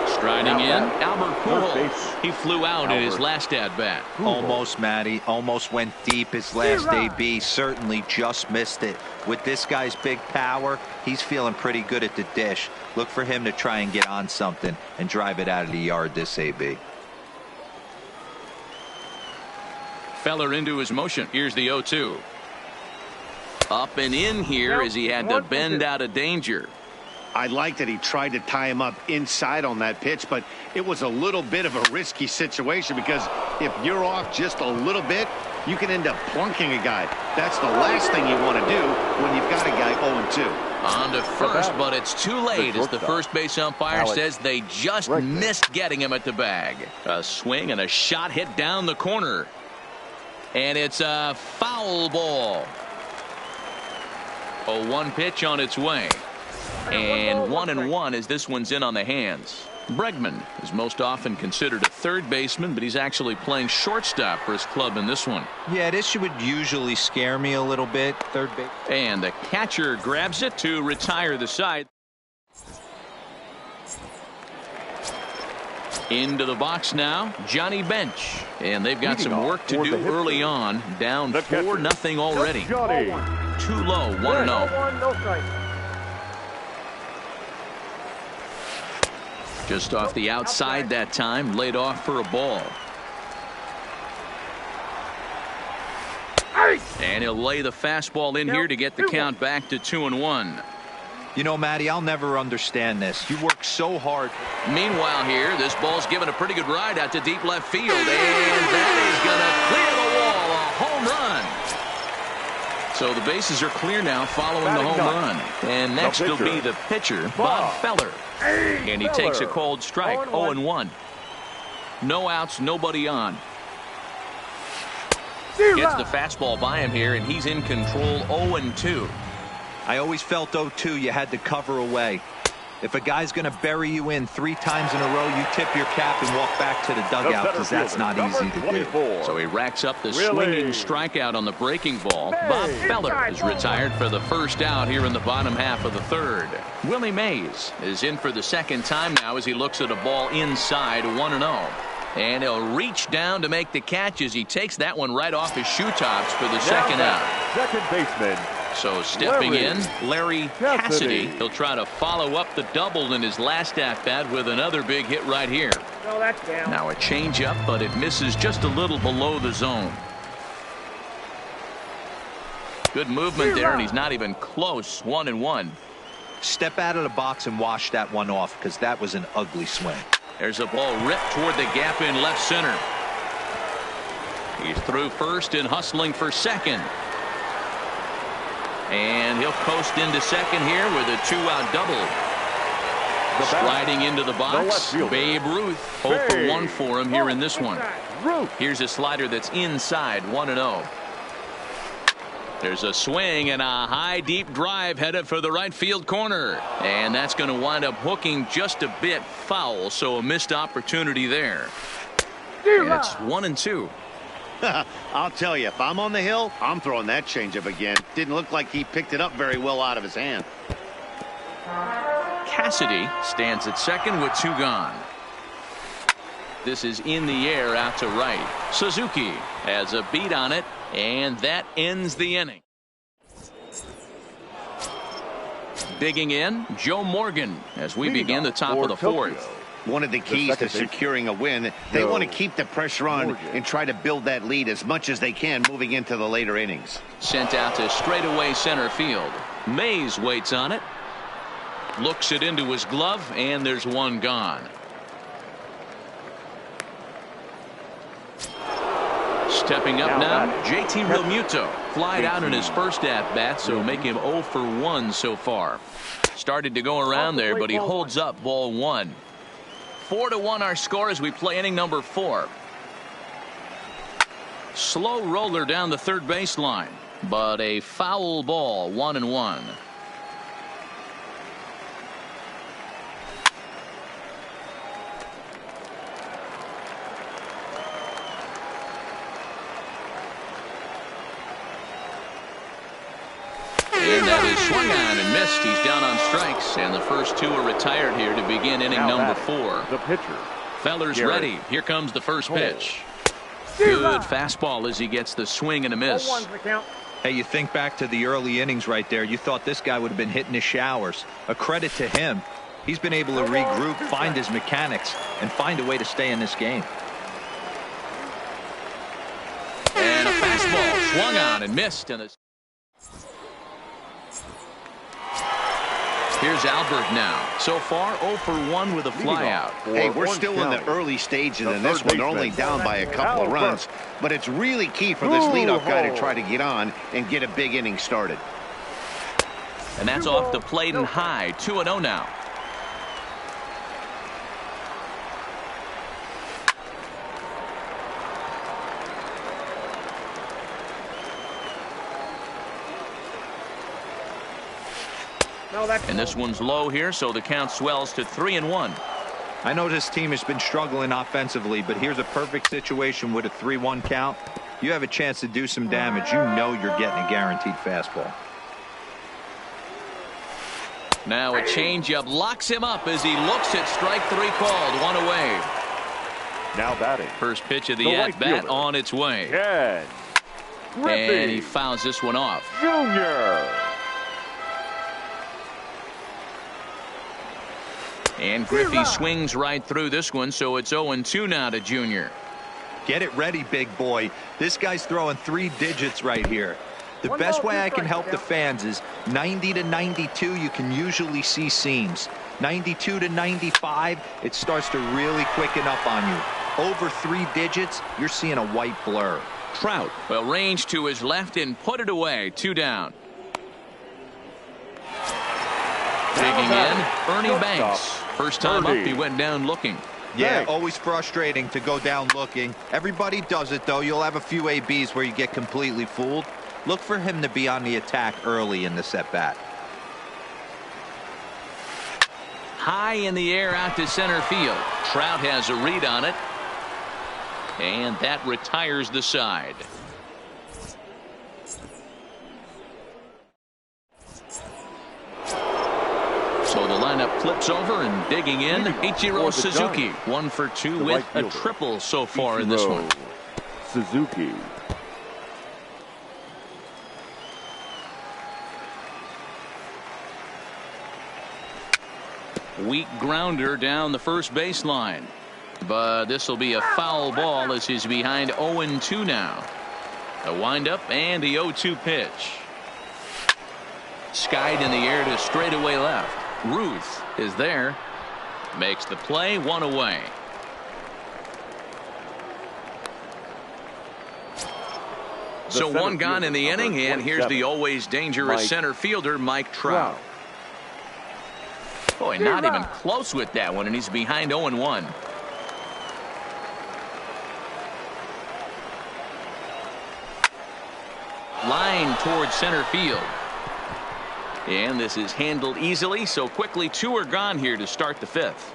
Striding in, Albert Pujols. He flew out in his last at-bat. Almost, Matty. Almost went deep his last AB. Certainly just missed it. With this guy's big power, he's feeling pretty good at the dish. Look for him to try and get on something and drive it out of the yard this AB. Feller into his motion. Here's the 0-2. Up and in here as he had to bend out of danger. I like that he tried to tie him up inside on that pitch, but it was a little bit of a risky situation because if you're off just a little bit, you can end up plunking a guy. That's the last thing you want to do when you've got a guy 0-2. On to first, but it's too late as the first base umpire says they just missed getting him at the bag. A swing and a shot hit down the corner. And it's a foul ball. A 1 pitch on its way. And 1-1 as this one's in on the hands. Bregman is most often considered a third baseman, but he's actually playing shortstop for his club in this one. Yeah, this would usually scare me a little bit. Third base. And the catcher grabs it to retire the side. Into the box now, Johnny Bench. And they've got some work to do early on. Down 4-0 already. Too low, 1-0. Just off the outside that time, laid off for a ball. And he'll lay the fastball in here to get the count back to 2-1. You know, Matty, I'll never understand this. You work so hard. Meanwhile here, this ball's given a pretty good ride out to deep left field. And that is going to clear the wall. A home run. So the bases are clear now following the home run. And next will be the pitcher, Bob Feller. And he takes a cold strike, 0-1. No outs, nobody on. Gets the fastball by him here, and he's in control, 0-2. I always felt 0-2 you had to cover away. If a guy's going to bury you in 3 times in a row, you tip your cap and walk back to the dugout because that's not easy to do. So he racks up the swinging strikeout on the breaking ball. Bob Feller is retired for the first out here in the bottom half of the third. Willie Mays is in for the second time now as he looks at a ball inside, 1-0. And he'll reach down to make the catch as he takes that one right off his shoe tops for the second out. Second baseman. So stepping in, Larry Cassidy. He'll try to follow up the double in his last at-bat with another big hit right here. Now a changeup, but it misses just a little below the zone. Good movement there, and he's not even close. 1-1. Step out of the box and wash that one off because that was an ugly swing. There's a ball ripped toward the gap in left center. He's through first and hustling for second. And he'll coast into second here with a 2-out double. Sliding into the box, Babe Ruth. 0 for 1 for him here in this one. Here's a slider that's inside, 1-0. There's a swing and a high deep drive headed for the right field corner. And that's going to wind up hooking just a bit foul, so a missed opportunity there. And it's 1-2. I'll tell you, if I'm on the hill, I'm throwing that changeup again. Didn't look like he picked it up very well out of his hand. Cassidy stands at second with 2 gone. This is in the air out to right. Suzuki has a beat on it, and that ends the inning. Digging in, Joe Morgan as we begin the top of the fourth. One of the keys to securing a win, they want to keep the pressure on and try to build that lead as much as they can moving into the later innings. Sent out to straightaway center field. Mays waits on it. Looks it into his glove, and there's one gone. Stepping up now, JT Realmuto. Flied out in his first at-bat, so make him 0 for 1 so far. Started to go around there, but he holds up ball 1. 4-1 our score as we play inning number 4. Slow roller down the third baseline, but a foul ball, 1-1. And that is swung on and missed. He's down on strikes, and the first 2 are retired here to begin inning number 4. The pitcher. Feller's ready. Here comes the first pitch. Good fastball as he gets the swing and a miss. Hey, you think back to the early innings right there. You thought this guy would have been hitting his showers. A credit to him. He's been able to regroup, find his mechanics, and find a way to stay in this game. And a fastball swung on and missed. And here's Albert now. So far, 0 for 1 with a flyout. Hey, we're still in the early stages in this one. They're only down by a couple of runs. But it's really key for this leadoff guy to try to get on and get a big inning started. And that's off the plate and high. 2-0 now. And this one's low here, so the count swells to 3-1. I know this team has been struggling offensively, but here's a perfect situation with a 3-1 count. You have a chance to do some damage. You know you're getting a guaranteed fastball. Now a changeup locks him up as he looks at strike 3 called. 1 away. Now batting. First pitch of the at-bat on its way. Ken Griffey And he fouls this one off. Jr. And Griffey swings right through this one, so it's 0-2 now to Junior. Get it ready, big boy. This guy's throwing 3 digits right here. The best way I can help the fans is 90 to 92, you can usually see seams. 92 to 95, it starts to really quicken up on you. Over 3 digits, you're seeing a white blur. Trout, well, range to his left and put it away. 2 down. Digging in, Ernie Banks. First time up, he went down looking. Yeah, always frustrating to go down looking. Everybody does it, though. You'll have a few ABs where you get completely fooled. Look for him to be on the attack early in this at-bat. High in the air out to center field. Trout has a read on it. And that retires the side. So the lineup flips over, and digging in, Ichiro Suzuki. 1 for 2 with a triple so far in this one. Suzuki. Weak grounder down the first baseline. But this will be a foul ball as he's behind 0-2 now. A windup and the 0-2 pitch. Skied in the air to straightaway left. Ruth is there. Makes the play. 1 away. So 1 gone in the inning, and here's the always dangerous center fielder, Mike Trout. Boy, not even close with that one, and he's behind 0-1. Line towards center field. And this is handled easily, so quickly 2 are gone here to start the 5th.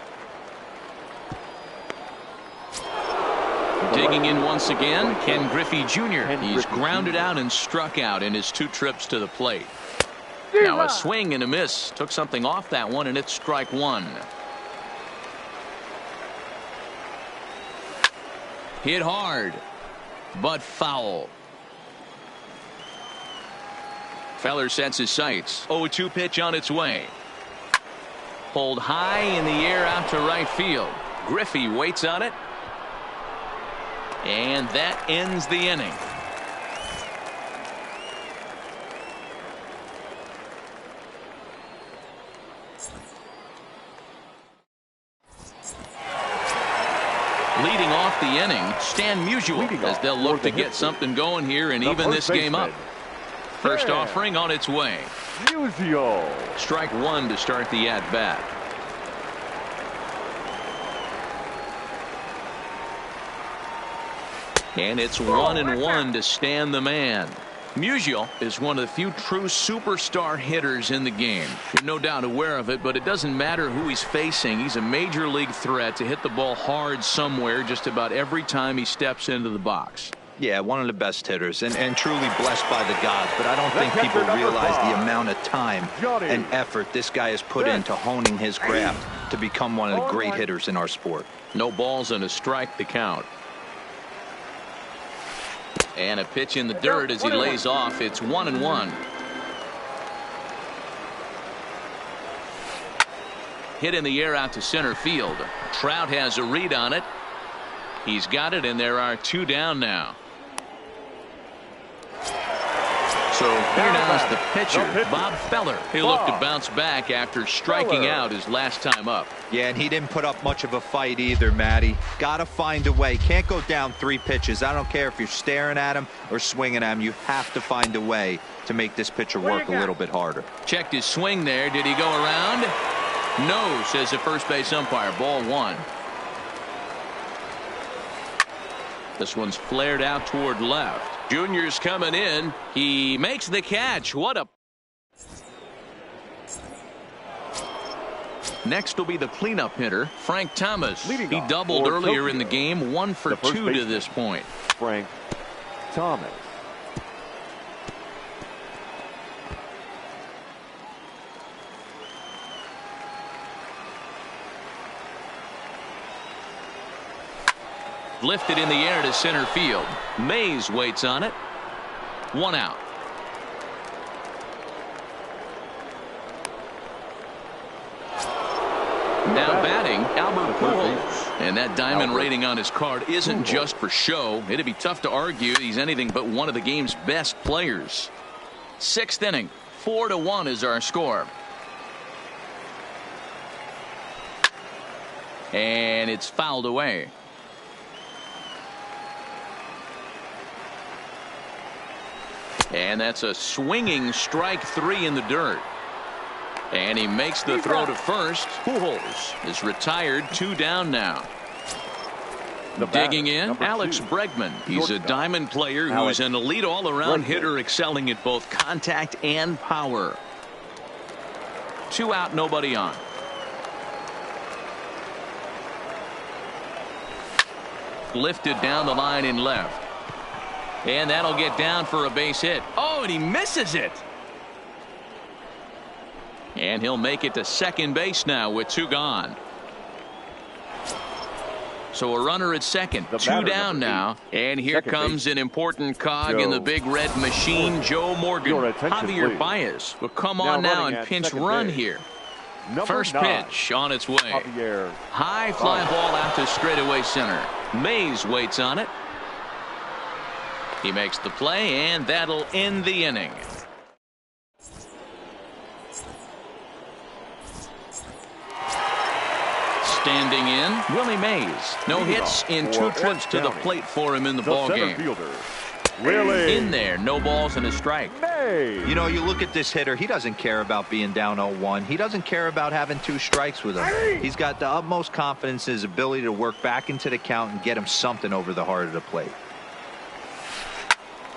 Digging in once again, Ken Griffey Jr. He's grounded out and struck out in his 2 trips to the plate. Now a swing and a miss. Took something off that one, and it's strike 1. Hit hard, but foul. Feller sets his sights. 0-2 pitch on its way. Pulled high in the air out to right field. Griffey waits on it. And that ends the inning. Leading off the inning, Stan Musial, as they'll look to get something going here and even this game up. First offering on its way. Musial. Strike one to start the at-bat. And it's 1-1 to Stan the man. Musial is one of the few true superstar hitters in the game. You're no doubt aware of it, but it doesn't matter who he's facing. He's a major league threat to hit the ball hard somewhere just about every time he steps into the box. Yeah, one of the best hitters and truly blessed by the gods, but I don't think people realize the amount of time and effort this guy has put into honing his craft to become one of the great hitters in our sport. No balls and a strike to count. And a pitch in the dirt as he lays off. It's 1-1. Hit in the air out to center field. Trout has a read on it. He's got it, and there are two down now. So here now is the pitcher, Bob Feller. He'll look to bounce back after striking out his last time up. Yeah, and he didn't put up much of a fight either, Matty. Got to find a way. Can't go down 3 pitches. I don't care if you're staring at him or swinging at him. You have to find a way to make this pitcher work a little bit harder. Checked his swing there. Did he go around? No, says the first base umpire. Ball 1. This one's flared out toward left. Junior's coming in. He makes the catch. What a... Next will be the cleanup hitter, Frank Thomas. He doubled earlier in the game, 1 for 2 to this point. Frank Thomas. Lifted in the air to center field. Mays waits on it. 1 out. Now batting, Albert Pujols. And that diamond rating on his card isn't just for show. It'd be tough to argue he's anything but one of the game's best players. 6th inning, 4-1 is our score. And it's fouled away. And that's a swinging strike 3 in the dirt. And he makes the throw to first. Pujols is retired, 2 down now. Digging in, Alex Bregman. He's a diamond player who is an elite all-around hitter, excelling at both contact and power. 2 out, nobody on. Lifted down the line in left. And that'll get down for a base hit. Oh, and he misses it. And he'll make it to second base now with 2 gone. So a runner at second, 2 down now. And here comes an important cog in the big red machine, Joe Morgan. Javier Baez will come on now and pinch run here. First pitch on its way. High fly ball out to straightaway center. Mays waits on it. He makes the play, and that'll end the inning. Standing in, Willie Mays. No hits in 2 trips to the plate for him in the ballgame. In there, no balls and a strike. You know, you look at this hitter, he doesn't care about being down 0-1. He doesn't care about having 2 strikes with him. He's got the utmost confidence in his ability to work back into the count and get him something over the heart of the plate.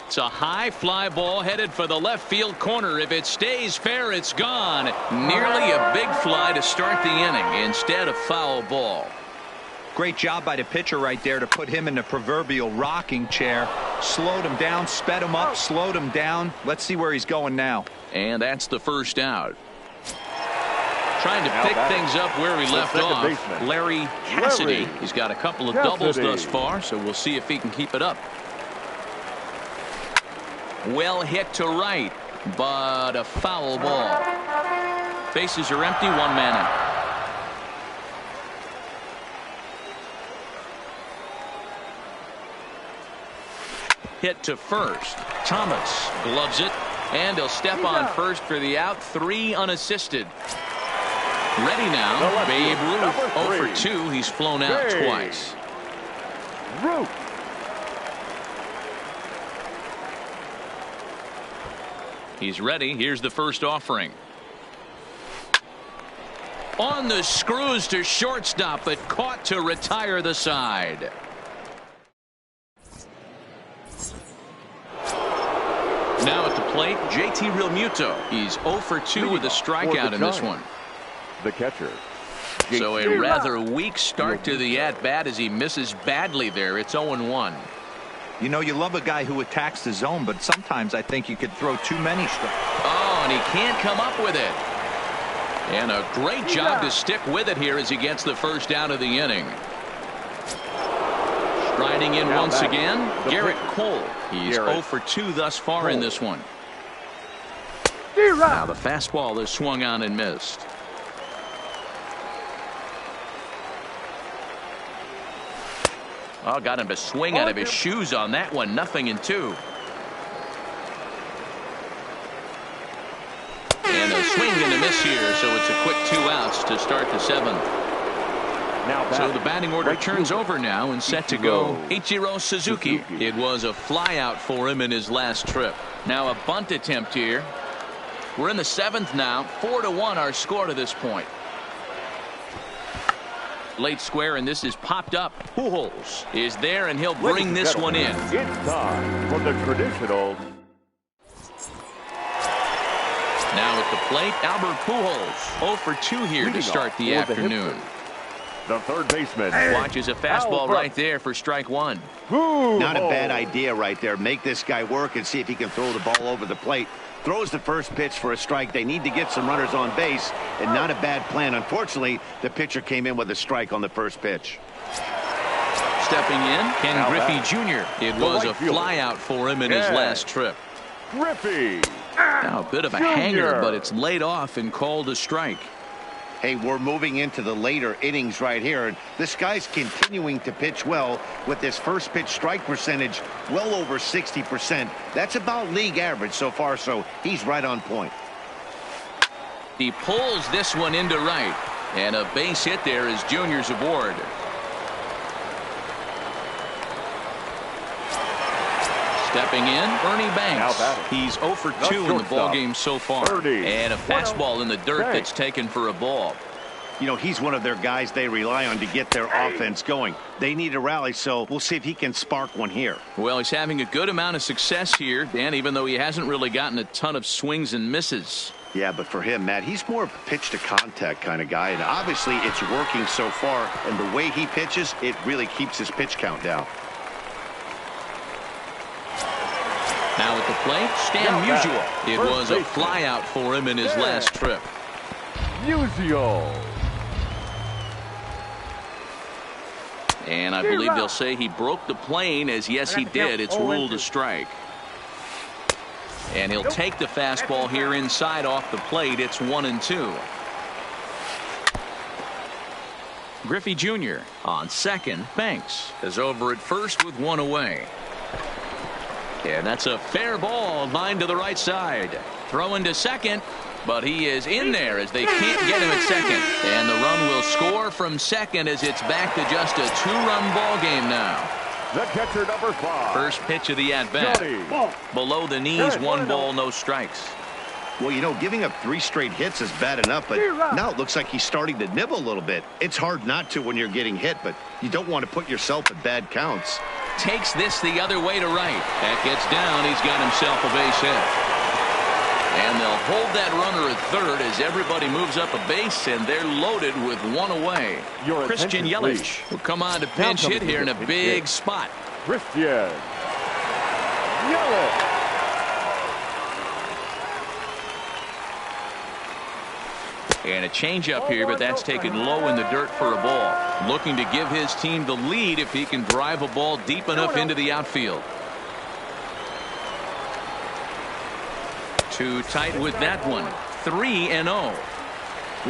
It's a high fly ball headed for the left field corner. If it stays fair, it's gone. Nearly a big fly to start the inning instead of foul ball. Great job by the pitcher right there to put him in the proverbial rocking chair. Slowed him down, sped him up, slowed him down. Let's see where he's going now. And that's the first out. Trying to pick things up where we left off, Larry Cassidy. He's got a couple of doubles thus far, so we'll see if he can keep it up. Well hit to right, but a foul ball. Bases are empty, 1 man out. Hit to first. Thomas gloves it, and he'll step on first for the out. 3 unassisted. Ready now, Babe Ruth 0 for 2. He's flown out twice. Root. He's ready. Here's the first offering. On the screws to shortstop, but caught to retire the side. Now at the plate, JT Realmuto. He's 0 for 2 with a strikeout in this one. The catcher. So a rather weak start to the at-bat as he misses badly there. It's 0-1. You know, you love a guy who attacks the zone, but sometimes I think you could throw too many strikes. Oh, and he can't come up with it. And a great job to stick with it here as he gets the first down of the inning. Striding in once again, Garrett Cole. He's 0 for 2 thus far in this one. Now the fastball is swung on and missed. Oh, got him to swing out of his shoes on that one. 0-2. And a swing and a miss here, so it's a quick 2 outs to start the 7th. So the batting order turns over now and set to go Ichiro Suzuki. It was a fly out for him in his last trip. Now a bunt attempt here. We're in the 7th now. 4-1 our score to this point. Late square, and this is popped up. Pujols is there, and he'll bring this one in. It's time for the traditional. Now at the plate, Albert Pujols. 0 for 2 here to start the afternoon. The third baseman watches a fastball right there for strike 1. Not a bad idea right there. Make this guy work and see if he can throw the ball over the plate. Throws the first pitch for a strike. They need to get some runners on base, and not a bad plan. Unfortunately, the pitcher came in with a strike on the first pitch. Stepping in, Ken Griffey Jr. It was a fly out for him in his last trip. Griffey. Now a bit of a hanger, but it's laid off and called a strike. Hey, we're moving into the later innings right here, and this guy's continuing to pitch well with his first pitch strike percentage well over 60%. That's about league average so far, so he's right on point. He pulls this one into right, and a base hit there is Junior's aboard. Stepping in, Ernie Banks. He's 0 for 2 in the ballgame so far. And a fastball in the dirt that's taken for a ball. You know, he's one of their guys they rely on to get their offense going. They need a rally, so we'll see if he can spark one here. Well, he's having a good amount of success here, Dan, even though he hasn't really gotten a ton of swings and misses. Yeah, but for him, Matt, he's more of a pitch-to-contact kind of guy, and obviously it's working so far, and the way he pitches, it really keeps his pitch count down. Now at the plate, Stan Musial. It was a fly out for him in his last trip. Musial. And I believe they'll say he broke the plane, as yes he did. It's ruled a strike. And he'll take the fastball here inside off the plate. It's 1-2. Griffey Jr. on second. Banks is over at first with 1 away. And that's a fair ball, line to the right side. Throwing to second, but he is in there as they can't get him at second. And the run will score from second as it's back to just a 2-run ball game now. The catcher, number 5. First pitch of the at-bat. Below the knees, 1 ball, no strikes. Well, you know, giving up 3 straight hits is bad enough, but now it looks like he's starting to nibble a little bit. It's hard not to when you're getting hit, but you don't want to put yourself at bad counts. Takes this the other way to right. That gets down. He's got himself a base hit. And they'll hold that runner at third as everybody moves up a base, and they're loaded with 1 away. Christian Yelich will come on to pinch hit here in a big spot. Christian Yelich. And a changeup here, but that's taken low in the dirt for a ball. Looking to give his team the lead if he can drive a ball deep enough into the outfield. Too tight with that one. 3-0.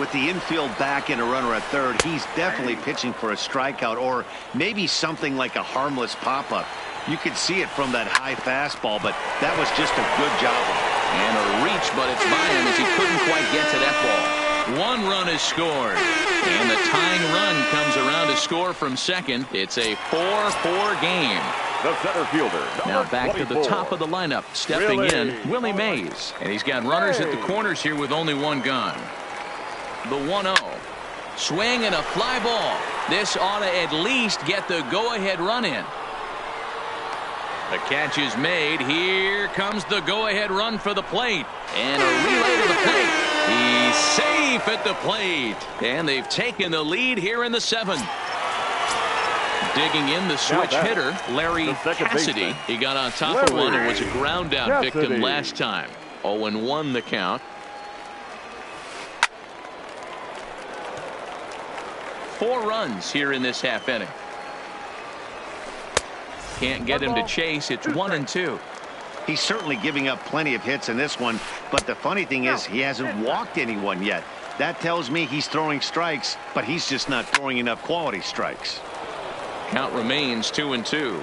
With the infield back and a runner at third, he's definitely pitching for a strikeout or maybe something like a harmless pop-up. You could see it from that high fastball, but that was just a good job. And a reach, but it's by him as he couldn't quite get to that ball. 1 run is scored. And the tying run comes around to score from second. It's a 4-4 game. The center fielder. Now back to the top of the lineup. Stepping in, Willie Mays. And he's got runners at the corners here with only one gone. The 1-0. Swing and a fly ball. This ought to at least get the go-ahead run in. The catch is made. Here comes the go-ahead run for the plate. And a relay to the plate. He's safe at the plate. And they've taken the lead here in the 7th. Digging in the switch hitter, Larry Cassidy. He got on top of one and was a ground out victim last time. 0-1 the count. 4 runs here in this half inning. Can't get him to chase. It's 1-2. He's certainly giving up plenty of hits in this one, but the funny thing is he hasn't walked anyone yet. That tells me he's throwing strikes, but he's just not throwing enough quality strikes. Count remains 2-2.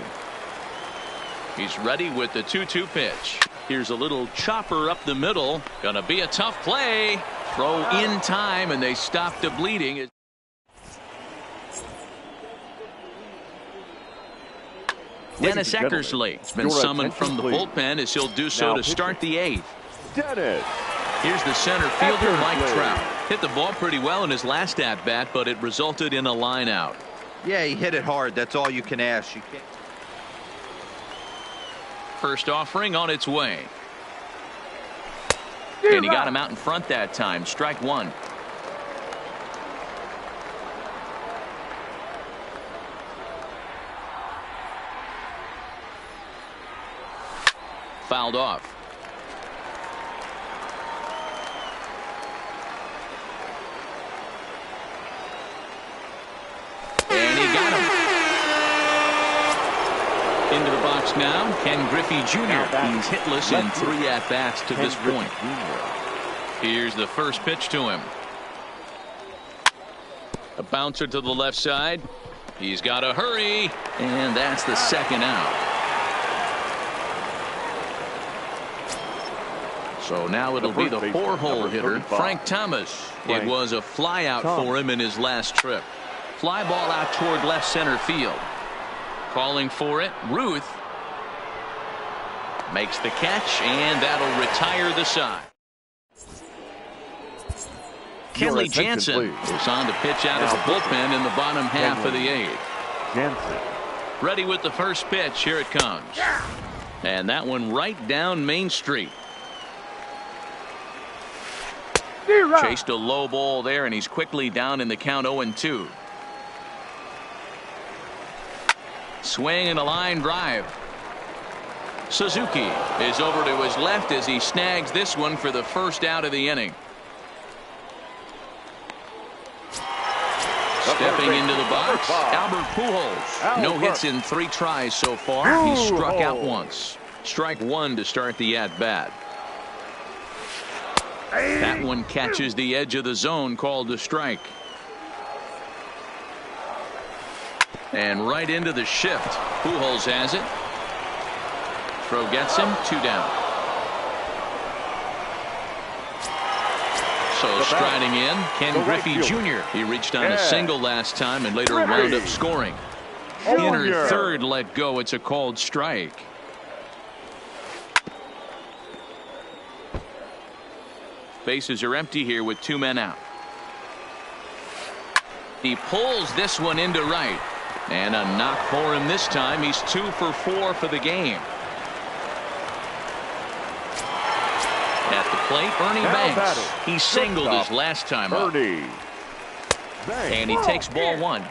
He's ready with the 2-2 pitch. Here's a little chopper up the middle. Gonna be a tough play. Throw in time, and they stop the bleeding. Dennis Eckersley has been summoned from the bullpen as he'll do so to start the 8th. Dennis. Here's the center fielder, Mike Trout. Hit the ball pretty well in his last at-bat, but it resulted in a line out. Yeah, he hit it hard. That's all you can ask. You can't... First offering on its way. And he got him out in front that time. Strike 1. Fouled off. And he got him. Into the box now, Ken Griffey Jr. He's hitless in 3 at-bats to this point. Here's the first pitch to him. A bouncer to the left side. He's got to hurry. And that's the second out. So now it'll be the 4-hole hitter, Frank Thomas. It was a fly out for him in his last trip. Fly ball out toward left center field. Calling for it, Ruth. Makes the catch, and that'll retire the side. Kenley Jansen is on to pitch out of the bullpen in the bottom half of the 8th. Ready with the first pitch. Here it comes. And that one right down Main Street. Chased a low ball there, and he's quickly down in the count 0-2. Swing and a line drive. Suzuki is over to his left as he snags this one for the first out of the inning. Stepping into the box, Albert Pujols. No hits in 3 tries so far. He struck out once. Strike 1 to start the at-bat. That one catches the edge of the zone, called a strike. And right into the shift. Pujols has it. Throw gets him. 2 down. So striding in, Ken Griffey Jr. He reached on a single last time and later wound up scoring. Inner third let go. It's a called strike. Bases are empty here with 2 men out. He pulls this one into right. And a knock for him this time. He's 2 for 4 for the game. At the plate, Ernie Banks. He singled his last time up. And he takes ball 1.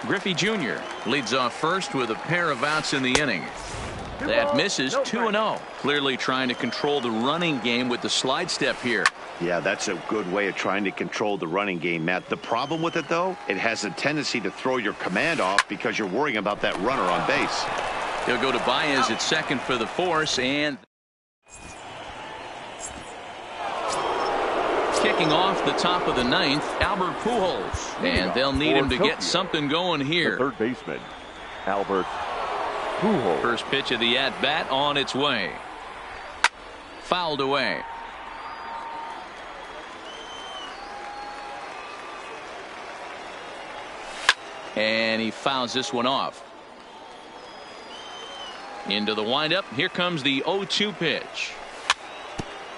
Griffey Jr. leads off first with a pair of outs in the inning. That misses. 2-0. Clearly trying to control the running game with the slide step here. Yeah, that's a good way of trying to control the running game, Matt. The problem with it, though, it has a tendency to throw your command off because you're worrying about that runner on base. He'll go to Baez at second for the force, and kicking off the top of the 9th, Albert Pujols. And they'll need him to get something going here. The third baseman, Albert Pujols. First pitch of the at-bat on its way. Fouled away. And he fouls this one off. Into the windup. Here comes the 0-2 pitch.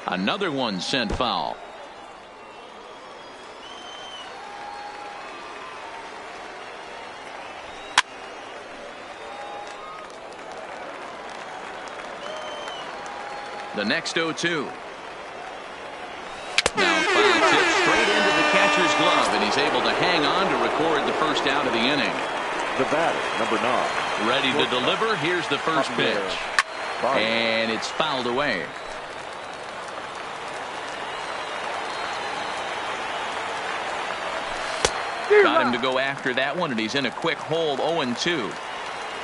Another one sent foul. The next 0-2. Now foul tip straight into the catcher's glove, and he's able to hang on to record the first out of the inning. The batter, number 9. Ready to deliver. Here's the first pitch. And it's fouled away. Got him to go after that one, and he's in a quick hold. 0-2.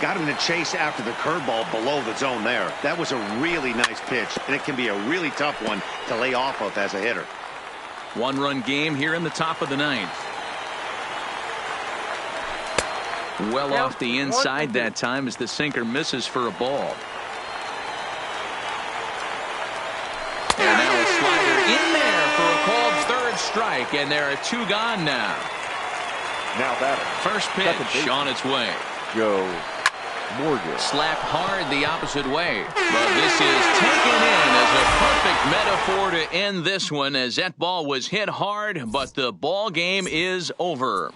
Got him to chase after the curveball below the zone there. That was a really nice pitch, and it can be a really tough one to lay off of as a hitter. One-run game here in the top of the ninth. Well off the inside that time as the sinker misses for a ball. And now a slider in there for a called third strike, and there are 2 gone now. Now batter. First pitch on its way. Joe Morgan. Slapped hard the opposite way. But this is taken in as a perfect metaphor to end this one, as that ball was hit hard, but the ball game is over.